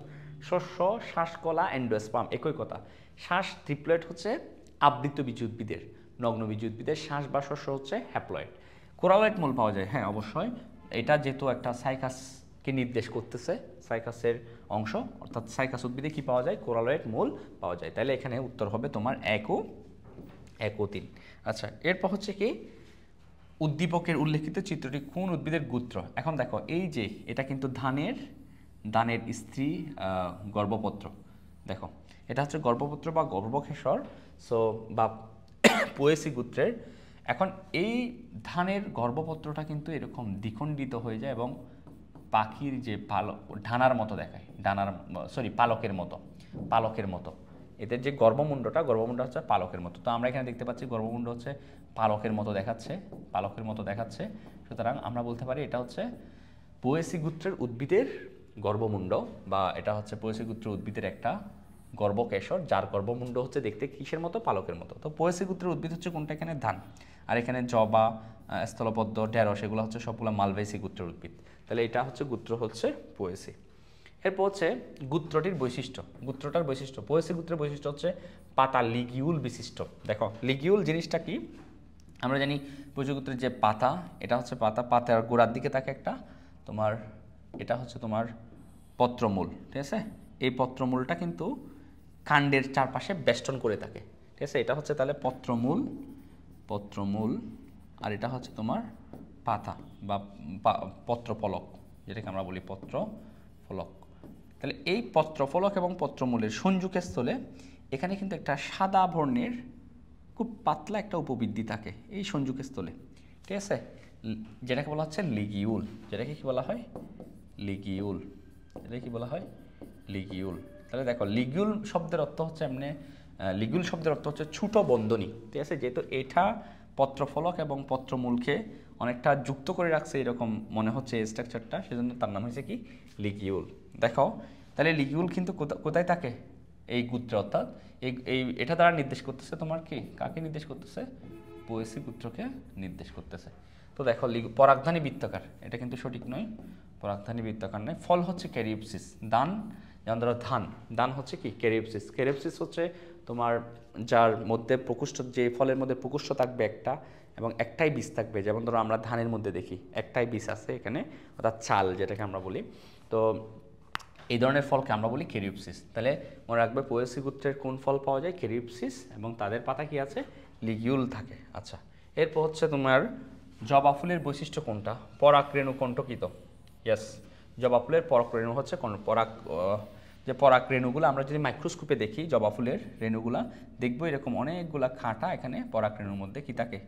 শস্য, শ্বাসকলা, এন্ডোস্পার্ম একই কথা। শ্বাস ট্রিপ্লয়েড হচ্ছে আবৃতবীজী উদ্ভিদের, নগ্নবীজী উদ্ভিদের শ্বাস বা শস্য হচ্ছে হ্যাপ্লয়েড। কোরালয়েড মূল পাওয়া যায়, হ্যাঁ অবশ্যই। এটা যেহেতু একটা সাইকাসকে নির্দেশ করতেছে, সাইকাসের অংশ, অর্থাৎ সাইকাস উদ্ভিদে কি পাওয়া যায়, কোরালয়েড মূল পাওয়া যায়। তাহলে এখানে উত্তর হবে তোমার 1 ও 3। আচ্ছা, এরপর হচ্ছে কি, উদ্দীপকের উল্লেখিত চিত্রটি কোন উদ্ভিদের গোত্র। এখন দেখো এই যে এটা কিন্তু দানের স্ত্রী গর্ভপত্র। দেখো এটা হচ্ছে গর্ভপত্র বা গর্ভকেশর, সো বা পোয়েসি গোত্রের। এখন এই ধানের গর্ভপত্রটা কিন্তু এরকম দ্বিখণ্ডিত হয়ে যায় এবং পাখির যে ডানার মতো দেখায়, পালকের মতো। এদের যে গর্ভমুণ্ডটা হচ্ছে পালকের মতো। তো আমরা এখানে দেখতে পাচ্ছি গর্ভমুণ্ড হচ্ছে পালকের মতো দেখাচ্ছে। সুতরাং আমরা বলতে পারি এটা হচ্ছে পোয়েসি গোত্রের উদ্ভিদের গর্ভমুণ্ড, বা এটা হচ্ছে পোয়েসি গোত্রের উদ্ভিদের একটা গর্ভকেশর, যার গর্ভমুণ্ড হচ্ছে দেখতে কিসের মতো, পালকের মতো। তো পোয়েসি গোত্রের উদ্ভিদ হচ্ছে কোনটা, এখানে ধান, আর এখানে জবা, স্থলপদ্ম, ঢেঁড়স, এগুলো হচ্ছে সবগুলো মালভেসি গোত্রের উদ্ভিদ। তাহলে এটা হচ্ছে গোত্র হচ্ছে পোয়েসি। এরপর হচ্ছে গোত্রটার বৈশিষ্ট্য। পোয়েসি গোত্রের বৈশিষ্ট্য হচ্ছে পাতা লিগিউল বিশিষ্ট। দেখো লিগিউল জিনিসটা কি, আমরা জানি পুজোগুত্রের যে পাতা, এটা হচ্ছে পাতা, পাতার গোড়ার দিকে থাকে একটা তোমার, এটা হচ্ছে তোমার পত্রমূল, ঠিক আছে। এই পত্রমূলটা কিন্তু কাণ্ডের চারপাশে বেষ্টন করে থাকে, ঠিক আছে। এটা হচ্ছে তাহলে পত্রমূল, পত্রমূল, আর এটা হচ্ছে তোমার পাতা বা পত্রফলক, যেটাকে আমরা বলি পত্রফলক। তাহলে এই পত্রফলক এবং পত্রমূলের সংযোগস্থলে এখানে কিন্তু একটা সাদা বর্ণের খুব পাতলা একটা উপবৃদ্ধি থাকে এই সংযোগস্থলে, ঠিক আছে, যেটাকে বলা হচ্ছে লিগিউল। যেটাকে কি বলা হয়? লিগিউল। এটাকে কি বলা হয়? লিগিউল। তাহলে দেখো লিগিউল শব্দের অর্থ হচ্ছে এমনি, লিগিউল শব্দের অর্থ হচ্ছে ছোট বন্ধনী, ঠিক আছে। যেহেতু এটা পত্রফলক এবং পত্রমূলকে অনেকটা যুক্ত করে রাখছে এরকম মনে হচ্ছে এই স্ট্রাকচারটা, সেজন্য তার নাম হয়েছে কি লিগিউল। দেখো তাহলে লিগিউল কিন্তু কোথায় থাকে? এই গুত্রে, অর্থাৎ এই এটা দ্বারা নির্দেশ করতেছে তোমার কি, কাকে নির্দেশ করতেছে? পোয়েসি গুত্রকে নির্দেশ করতেছে। তো দেখো পরাগধানী বৃত্তাকার, এটা কিন্তু সঠিক নয়, পরাগধানী বৃত্তাকার নয়। ফল হচ্ছে ক্যারিওপসিস। দান, যেমন ধরো ধান, দান হচ্ছে কি ক্যারিওপসিস। ক্যারিওপসিস হচ্ছে তোমার যার মধ্যে প্রকোষ্ঠ, যে ফলের মধ্যে প্রকোষ্ঠ থাকবে একটা এবং একটাই বীজ থাকবে, যেমন ধরো আমরা ধানের মধ্যে দেখি একটাই বীজ আছে এখানে, অর্থাৎ চাল যেটাকে আমরা বলি। তো এই ধরনের ফলকে আমরা বলি ক্যারিওপসিস। তাহলে মনে রাখবে পোয়েসি গোত্রের কোন ফল পাওয়া যায়? ক্যারিওপসিস, এবং তাদের পাতা কি আছে? লিগিউল থাকে। আচ্ছা, এরপর হচ্ছে তোমার জবা ফুলের বৈশিষ্ট্য কোনটা? পরাগরেণু কণ্টকিত। ইয়েস, জবা ফুলের পরাগরেণু হচ্ছে যে পরাগরেণুগুলো আমরা যদি মাইক্রোস্কোপে দেখি জবা ফুলের রেণুগুলা, দেখবো এরকম অনেকগুলা খাঁটা এখানে পরাগরেণুর মধ্যে কি থাকে?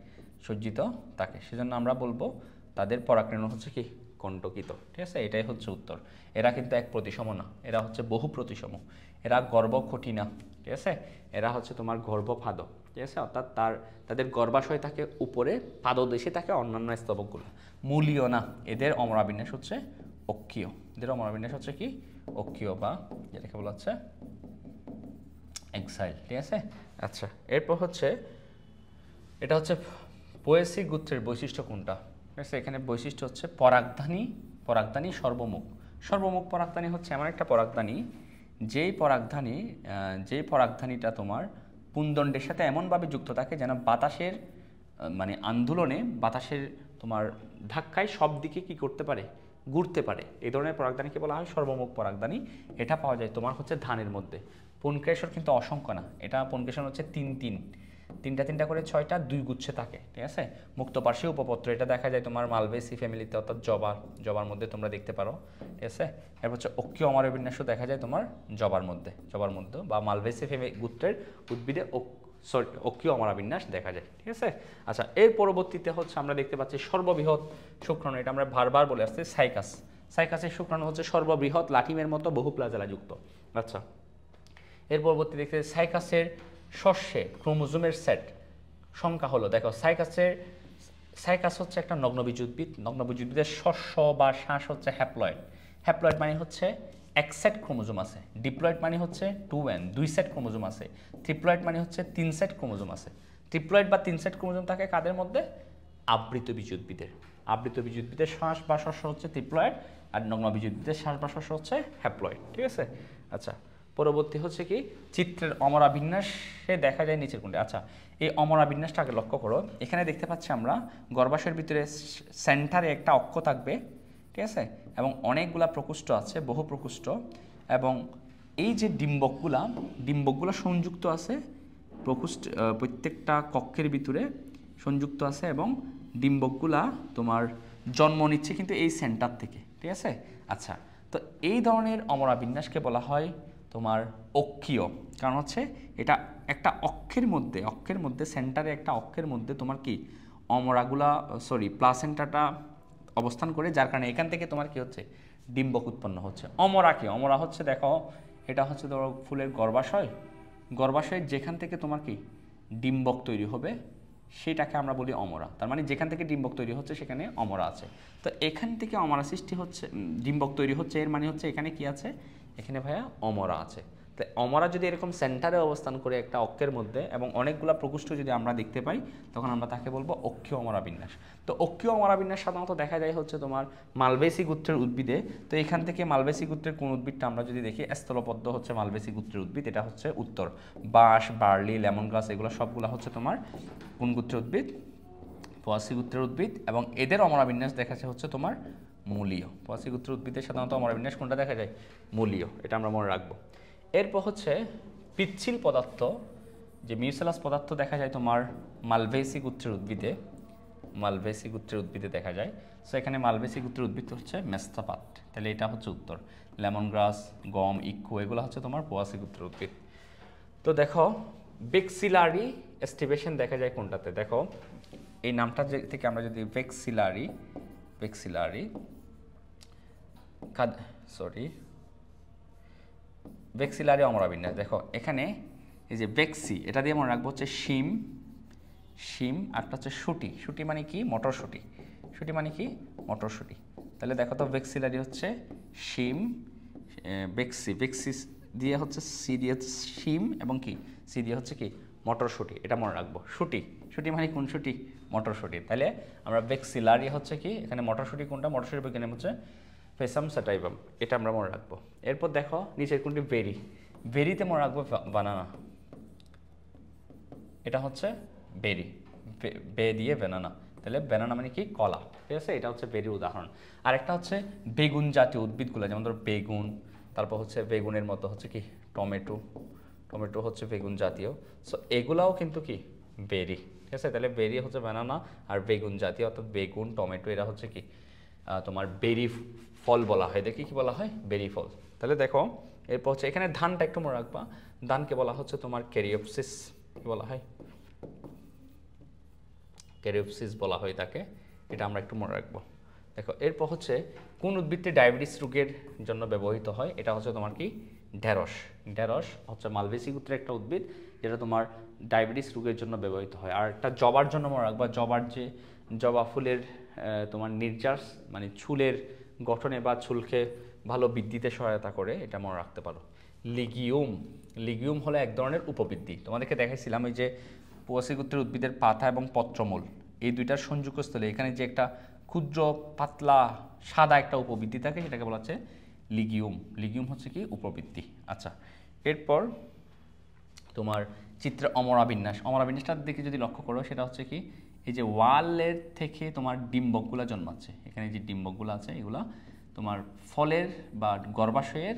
সজ্জিত থাকে। সেজন্য আমরা বলবো তাদের পরাগরেণু হচ্ছে কি কণ্টকিত, ঠিক আছে। এটাই হচ্ছে উত্তর। এরা কিন্তু এক প্রতিসম না, এরা হচ্ছে বহু প্রতিসম। এরা গর্ভকটি না, ঠিক আছে। এরা হচ্ছে তোমার গর্ভপাদ, ঠিক আছে, অর্থাৎ তাদের গর্ভাশয় থাকে উপরে, পাদদেশে থাকে অন্যান্য স্তবকগুলো, মূলীয় না। এদের অমরাবিন্যাস হচ্ছে অক্ষীয়। এদের অমরাবিন্যাস হচ্ছে কি অক্ষীয়, বা যেটাকে বলা হচ্ছে এক্সাইল, ঠিক আছে। আচ্ছা, এরপর হচ্ছে এটা হচ্ছে পোয়েসি গোত্রের বৈশিষ্ট্য কোনটা? ঠিক আছে, এখানে বৈশিষ্ট্য হচ্ছে পরাগধানী সর্বমুখ। সর্বমুখ পরাগধানী হচ্ছে এমন একটা পরাগধানী, যেই পরাগধানীটা তোমার পুংদণ্ডের সাথে এমনভাবে যুক্ত থাকে যেন বাতাসের মানে আন্দোলনে, বাতাসের তোমার ধাক্কায় সব দিকে কি করতে পারে? ঘুরতে পারে। এই ধরনের পরাগধানীকে বলা হয় সর্বমুখ পরাগধানী। এটা পাওয়া যায় তোমার হচ্ছে ধানের মধ্যে। পুংকেশর কিন্তু অসংখ্য না, এটা পুংকেশর হচ্ছে তিনটা করে 6টা 2 গুচ্ছে থাকে, ঠিক আছে। মুক্তপার্শ্বী উপপত্র, এটা দেখা যায় তোমার মালভেসি ফ্যামিলিতে, অর্থাৎ জবার মধ্যে তোমরা দেখতে পারো, ঠিক আছে। এরপর হচ্ছে অক্ষীয় অমরাবিন্যাসও দেখা যায় তোমার জবার মধ্যে বা মালভেসি গোত্রের উদ্ভিদে অক্ষীয় অমরাবিন্যাস দেখা যায়, ঠিক আছে। আচ্ছা, এর পরবর্তীতে হচ্ছে আমরা দেখতে পাচ্ছি সর্ববৃহৎ শুক্রাণু, এটা আমরা বারবার বলে আসছি সাইকাসের শুক্রাণু হচ্ছে সর্ববৃহৎ লাঠিমের মতো বহু প্লাজেলা যুক্ত। আচ্ছা, এর পরবর্তী দেখতে সাইকাসের শস্যে ক্রোমোজোমের সেট সংখ্যা হলো, দেখো সাইকাস হচ্ছে একটা নগ্নবীজ উদ্ভিদ। নগ্নবীজ উদ্ভিদের শস্য বা শ্বাস হচ্ছে হ্যাপ্লয়েড। হ্যাপ্লয়েড মানে হচ্ছে এক সেট ক্রোমোজোম আছে। ডিপ্লয়েড মানে হচ্ছে 2n, 2 সেট ক্রোমোজোম আছে। ট্রিপ্লয়েড মানে হচ্ছে 3 সেট ক্রোমোজোম আছে। ট্রিপ্লয়েড বা 3 সেট ক্রোমোজোম থাকে কাদের মধ্যে? আবৃতবীজ উদ্ভিদের। আবৃতবীজ উদ্ভিদের শ্বাস বা শস্য হচ্ছে ট্রিপ্লয়েড, আর নগ্নবীজ উদ্ভিদের শ্বাস বা শস্য হচ্ছে হ্যাপ্লয়েড, ঠিক আছে। আচ্ছা, পরবর্তী হচ্ছে কি চিত্রের অমরাবিন্যাসে দেখা যায় নিচের কোনটি? আচ্ছা, এই অমরাবিন্যাসটা আগে লক্ষ্য করো। এখানে দেখতে পাচ্ছি আমরা গর্ভাশয়ের ভিতরে সেন্টারে একটা অক্ষ থাকবে, ঠিক আছে, এবং অনেকগুলা প্রকোষ্ঠ আছে, বহু প্রকোষ্ঠ, এবং এই যে ডিম্বকগুলা সংযুক্ত আছে প্রত্যেকটা কক্ষের ভিতরে সংযুক্ত আছে, এবং ডিম্বকগুলা তোমার জন্ম নিচ্ছে কিন্তু এই সেন্টার থেকে, ঠিক আছে। আচ্ছা, তো এই ধরনের অমরাবিন্যাসকে বলা হয় তোমার অক্ষীয়, কারণ হচ্ছে এটা একটা অক্ষের মধ্যে সেন্টারে একটা অক্ষের মধ্যে তোমার কি প্লাসেন্টাটা অবস্থান করে, যার কারণে এখান থেকে তোমার কি হচ্ছে? ডিম্বক উৎপন্ন হচ্ছে। অমরা হচ্ছে দেখো, এটা হচ্ছে ধরো ফুলের গর্ভাশয় যেখান থেকে তোমার কি ডিম্বক তৈরি হবে সেটাকে আমরা বলি অমরা। তার মানে যেখান থেকে ডিম্বক তৈরি হচ্ছে সেখানে অমরা আছে। তো এখান থেকে অমরা সৃষ্টি হচ্ছে, ডিম্বক তৈরি হচ্ছে, এর মানে হচ্ছে এখানে কি আছে? এখানে ভাইয়া অমরা আছে। তো অমরা যদি এরকম সেন্টারে অবস্থান করে একটা অক্ষের মধ্যে এবং অনেকগুলা প্রকোষ্ঠ যদি আমরা দেখতে পাই, তখন আমরা তাকে বলবো অক্ষীয় অমরাবিন্যাস। তো অক্ষীয় অমরাবিন্যাস সাধারণত দেখা যায় হচ্ছে তোমার মালভেসি গোত্রের উদ্ভিদে। তো এখান থেকে মালভেসি গোত্রের কোন উদ্ভিদটা আমরা যদি দেখি, স্থলপদ্ম হচ্ছে মালভেসি গোত্রের উদ্ভিদ, এটা হচ্ছে উত্তর। বাঁশ, বার্লি, লেমন গ্রাস, এগুলো সবগুলো হচ্ছে তোমার কোন গোত্রের উদ্ভিদ? পোয়াসি গোত্রের উদ্ভিদ এবং এদের অমরা বিন্যাস দেখা যায় হচ্ছে তোমার মূলীয়। পোয়াসি গোত্রের উদ্ভিদের সাধারণত অমরা বিন্যাস কোনটা দেখা যায়? মূলীয়। এটা আমরা মনে রাখবো। এরপর হচ্ছে পিচ্ছিল পদার্থ, যে মিউসেলাস পদার্থ দেখা যায় তোমার মালভেসি গোত্রের উদ্ভিদে, মালভেসি গোত্রের উদ্ভিদে দেখা যায়। সো এখানে মালভেসি গোত্রের উদ্ভিদ হচ্ছে মেস্তাপাত, তাহলে এটা হচ্ছে উত্তর। লেমন গ্রাস, গম, ইক্ষু এগুলো হচ্ছে তোমার পোয়াসি গোত্রের উদ্ভিদ। তো দেখো ভেক্সিলারি এস্টিভেশন দেখা যায় কোনটাতে? দেখো এই নামটা থেকে আমরা যদি ভেক্সিলারি ভেক্সিলারি অমরা বিন্যাস, দেখো এখানে এই যে ভেক্সি, এটা দিয়ে মনে রাখবো হচ্ছে শিম, আরটা হচ্ছে শুটি মানে কি? শুটি মানে কি? মটরশুটি। তাহলে দেখো তো ভেক্সিলারি হচ্ছে শিম, ভেক্সি দিয়ে হচ্ছে সি দিয়ে হচ্ছে শিম এবং কি সি দিয়ে হচ্ছে কি মটরশুটি, এটা মনে রাখবো। শুটি মানে কোন শুটি? মটরশুটি। তাহলে আমরা ভেক্সিলারি হচ্ছে কি, এখানে মটরশুটি কোনটা? মটরশুটি বৈজ্ঞানিক নাম হচ্ছে ফেসাম স্যাটাইভাম, এটা আমরা মনে রাখবো। এরপর দেখো নিচের কোনটি? বেরিতে মনে রাখবো বানানা, এটা হচ্ছে বেরি, বে দিয়ে বেনানা, তাহলে বেনানা মানে কি? কলা, ঠিক আছে? এটা হচ্ছে বেরির উদাহরণ। আর একটা হচ্ছে বেগুন জাতীয় উদ্ভিদগুলো, যেমন ধরো বেগুন, তারপর হচ্ছে বেগুনের মতো হচ্ছে কি টমেটো হচ্ছে বেগুন জাতীয়। সো এগুলাও কিন্তু কি বেরি, ঠিক আছে? তাহলে বেরি হচ্ছে বানানা, আর বেগুন জাতীয় অর্থাৎ বেগুন, টমেটো এরা হচ্ছে কি তোমার বেরি ফল বলা হয়। দেখি কি বলা হয়? বেরি ফল। তাহলে দেখো এরপর হচ্ছে এখানে ধানটা একটু মনে রাখবা, ধানকে বলা হচ্ছে তোমার ক্যারিওপসিস, কি বলা হয়? ক্যারিওপসিস বলা হয় তাকে, এটা আমরা একটু মনে রাখবো। দেখো এরপর হচ্ছে কোন উদ্ভিদটি ডায়াবেটিস রোগের জন্য ব্যবহৃত হয়? এটা হচ্ছে তোমার কি? ঢেঁড়স হচ্ছে মালভেসি গোত্রের একটা উদ্ভিদ, যেটা তোমার ডায়াবেটিস রোগের জন্য ব্যবহৃত হয়। আর একটা জবার জন্য মনে রাখবা, জবার যে জবা ফুলের তোমার নির্যাস মানে চুলের গঠনে বা চুলকে ভালো বৃদ্ধিতে সহায়তা করে, এটা মনে রাখতে পারো। লিগিউম হলো এক ধরনের উপবৃদ্ধি। তোমাদেরকে দেখাইছিলাম এই যে পোয়াসি গোত্রের উদ্ভিদের পাতা এবং পত্রমূল এই দুইটার সংযোগস্থলে এখানে যে একটা ক্ষুদ্র পাতলা সাদা একটা উপবৃদ্ধি থাকে, সেটাকে বলা হচ্ছে লিগিউম হচ্ছে কি? উপবৃদ্ধি। আচ্ছা, এরপর তোমার চিত্রে অমরা বিন্যাসটার দিকে যদি লক্ষ্য করো, সেটা হচ্ছে কি? এই যে ওয়ালের থেকে তোমার ডিম্বকগুলো জন্মাচ্ছে, এখানে যে ডিম্বকগুলো আছে এগুলা তোমার ফলের বা গর্ভাশয়ের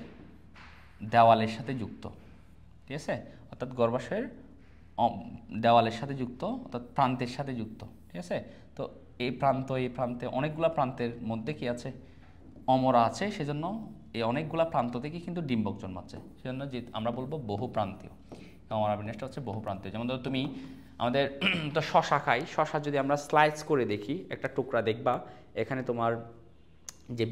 দেওয়ালের সাথে যুক্ত, ঠিক আছে? অর্থাৎ গর্ভাশয়ের দেওয়ালের সাথে যুক্ত, অর্থাৎ প্রান্তের সাথে যুক্ত, ঠিক আছে? তো এই প্রান্তে অনেকগুলা প্রান্তের মধ্যে কি আছে? অমরা আছে, সেজন্য এই অনেকগুলা প্রান্ত থেকে কিন্তু ডিম্বক জন্মাচ্ছে, সেজন্য যে আমরা বলবো বহুপ্রান্তীয়। অমরা বিন্যাসটা হচ্ছে বহুপ্রান্তীয়। যেমন ধরো তুমি আমাদের তো শশা খাই, শশা যদি আমরা স্লাইস করে দেখি, একটা টুকরা দেখবা এখানে তোমার যে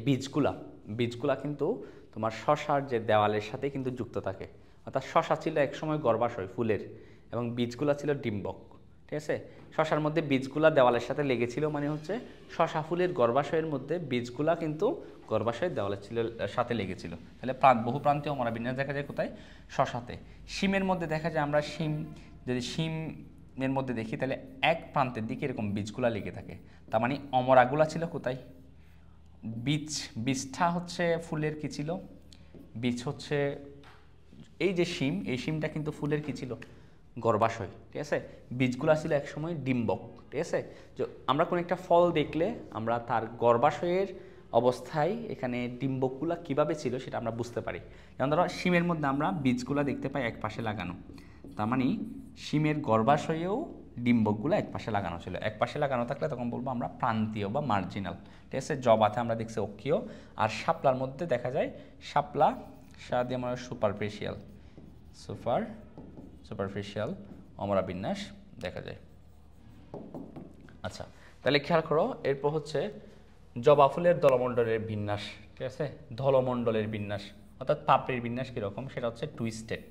বীজগুলা কিন্তু তোমার শশার যে দেওয়ালের সাথে কিন্তু যুক্ত থাকে। অর্থাৎ শশা ছিল একসময় গর্ভাশয় ফুলের এবং বীজগুলা ছিল ডিম্বক, ঠিক আছে? শশার মধ্যে বীজগুলা দেওয়ালের সাথে লেগেছিল, মানে হচ্ছে শশা ফুলের গর্ভাশয়ের মধ্যে বীজগুলা কিন্তু গর্ভাশয়ের দেওয়ালের সাথে লেগেছিল। তাহলে বহুপ্রান্তীয় অমরা বিন্যাস দেখা যায় কোথায়? শশাতে। শিমের মধ্যে দেখা যায়, আমরা যদি শিমের মধ্যে দেখি, তাহলে এক প্রান্তের দিকে এরকম বীজগুলা লেগে থাকে, তার মানে অমরাগুলা ছিল কোথায়? বীজটা হচ্ছে ফুলের কি ছিল? বীজ হচ্ছে এই যে এই শিমটা কিন্তু ফুলের কি ছিল? গর্ভাশয়, ঠিক আছে? বীজগুলা ছিল একসময় ডিম্বক, ঠিক আছে? যে আমরা কোনো একটা ফল দেখলে আমরা তার গর্ভাশয়ের অবস্থায় এখানে ডিম্বকগুলা কিভাবে ছিল সেটা আমরা বুঝতে পারি। যেমন ধরো শিমের মধ্যে আমরা বীজগুলা দেখতে পাই এক পাশে লাগানো, তার মানে শিমের গর্ভাশয়েও ডিম্বকগুলো এক পাশে লাগানো ছিল। এক পাশে লাগানো থাকলে তখন বলবো আমরা প্রান্তীয় বা মার্জিনাল, ঠিক আছে? জবাতে আমরা দেখছি অক্ষীয়, আর শাপলার মধ্যে দেখা যায় শাপলা দিয়ে আমরা সুপারফিশিয়াল অমরা বিন্যাস দেখা যায়। আচ্ছা, তাহলে খেয়াল করো, এরপর হচ্ছে জবা ফুলের দলমণ্ডলের বিন্যাস, ঠিক আছে? দলমণ্ডলের বিন্যাস অর্থাৎ পাপড়ির বিন্যাস কীরকম, সেটা হচ্ছে টুইস্টেড।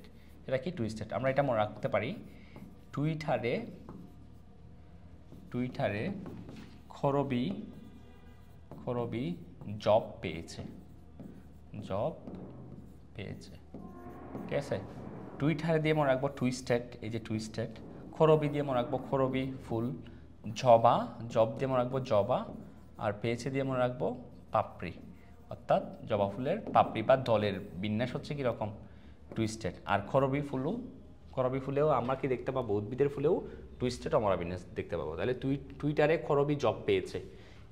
এটা কি? টুইস্টেড। আমরা এটা মনে রাখতে পারি, টুইটারে খরবি জব পেয়েছে, ঠিক আছে? টুইটারে দিয়ে মনে রাখবো টুইস্টেড, এই যে টুইস্টেড। খরবি দিয়ে মনে রাখবো খরবি ফুল। জব দিয়ে মনে রাখবো জবা, আর পেয়েছে দিয়ে মনে রাখবো পাপড়ি, অর্থাৎ জবা ফুলের পাপড়ি বা দলের বিন্যাস হচ্ছে কীরকম? টুইস্টেড। আর খরবি ফুলেও আমরা কি দেখতে পাবো? উদ্ভিদের ফুলেও টুইস্টেড অমরাবিন্যাস দেখতে পাবো। তাহলে টুইটারে খরবি জব পেয়েছে,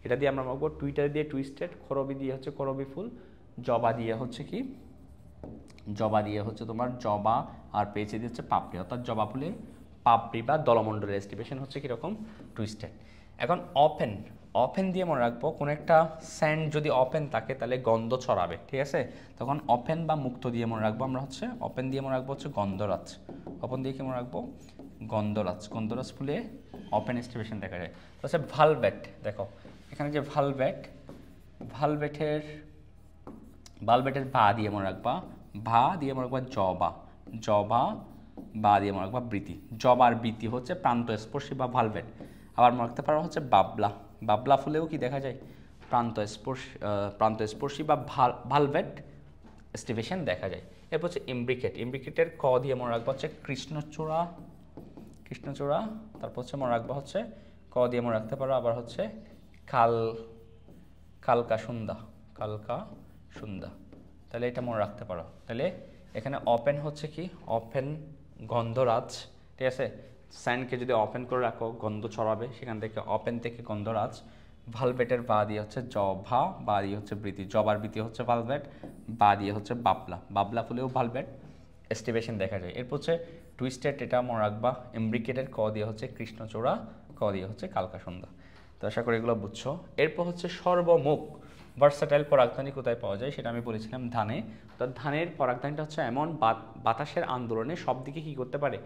এটা দিয়ে আমরা পাবো টুইটারে দিয়ে টুইস্টেড, খরবি দিয়ে হচ্ছে খরবি ফুল, জবা দিয়ে হচ্ছে কি, জবা দিয়ে হচ্ছে তোমার জবা, আর পেয়েছে দিয়ে হচ্ছে পাপড়ি, অর্থাৎ জবা ফুলের পাপড়ি বা দলমণ্ডলের এস্টিমেশন হচ্ছে কীরকম টুইস্টেড। এখন ওপেন, ওপেন দিয়ে মনে রাখবো কোনো একটা স্যান্ড যদি ওপেন থাকে তাহলে গন্ধ ছড়াবে, ঠিক আছে, তখন ওপেন বা মুক্ত দিয়ে মনে রাখবো আমরা হচ্ছে, ওপেন দিয়ে মনে রাখবো হচ্ছে গন্ধরাজ, ওপেন দিয়ে কি মনে রাখবো গন্ধরাজ, গন্ধরাজ ফুলে ওপেন এস্টিমেশন দেখা যায়। তো হচ্ছে ভালভেট, দেখো এখানে যে ভালভেট, ভালভেটের ভালভেটের ভা দিয়ে মনে রাখবা, ভা দিয়ে মনে রাখবা জবা, জবা বা দিয়ে মনে রাখবা বৃতি, জবার বৃতি হচ্ছে প্রান্তস্পর্শী বা ভালভেট। আবার মনে রাখতে পারো হচ্ছে বাবলা, বাবলা ফুলেও কি দেখা যায় প্রান্তস্পর্শী বা ভালভেট এস্টিভেশন দেখা যায়। এরপর হচ্ছে ইমব্রিকেট, ইমব্রিকেটের ক দিয়ে মনে রাখবা হচ্ছে কৃষ্ণচূড়া, কৃষ্ণচূড়া, তারপর হচ্ছে মনে রাখবা হচ্ছে ক দিয়ে মনে রাখতে পারো আবার হচ্ছে কালকা সুন্দা, কালকা সুন্দা, তাহলে এটা মনে রাখতে পারো। তাহলে এখানে ওপেন হচ্ছে কি, ওপেন গন্ধরাজ, ঠিক আছে, স্যান্ডকে যদি ওপেন করে রাখো গন্ধ ছড়াবে, সেখান থেকে ওপেন থেকে গন্ধরাজ। ভালভেটের বা দিয়ে হচ্ছে জভা, বা দিয়ে হচ্ছে বৃতি, জবার বৃতি হচ্ছে ভালভেট, বা দিয়ে হচ্ছে বাবলা, বাবলা ফুলেও ভালভেট এস্টিভেশন দেখা যায়। এরপর হচ্ছে টুইস্টেড, এটা মনে রাখবা, ইমব্রিকেটের ক দিয়ে হচ্ছে কৃষ্ণচূড়া, ক দিয়ে হচ্ছে কালকা সন্ধ্যা। তো আশা করি এগুলো বুঝছো। এরপর হচ্ছে সর্বমুখ, ভার্সাটাইল পরাগধানী কোথায় পাওয়া যায় সেটা আমি বলেছিলাম ধানে। তো ধানের পরাগধানীটা হচ্ছে এমন বাতাসের আন্দোলনে সব দিকে কী করতে পারে,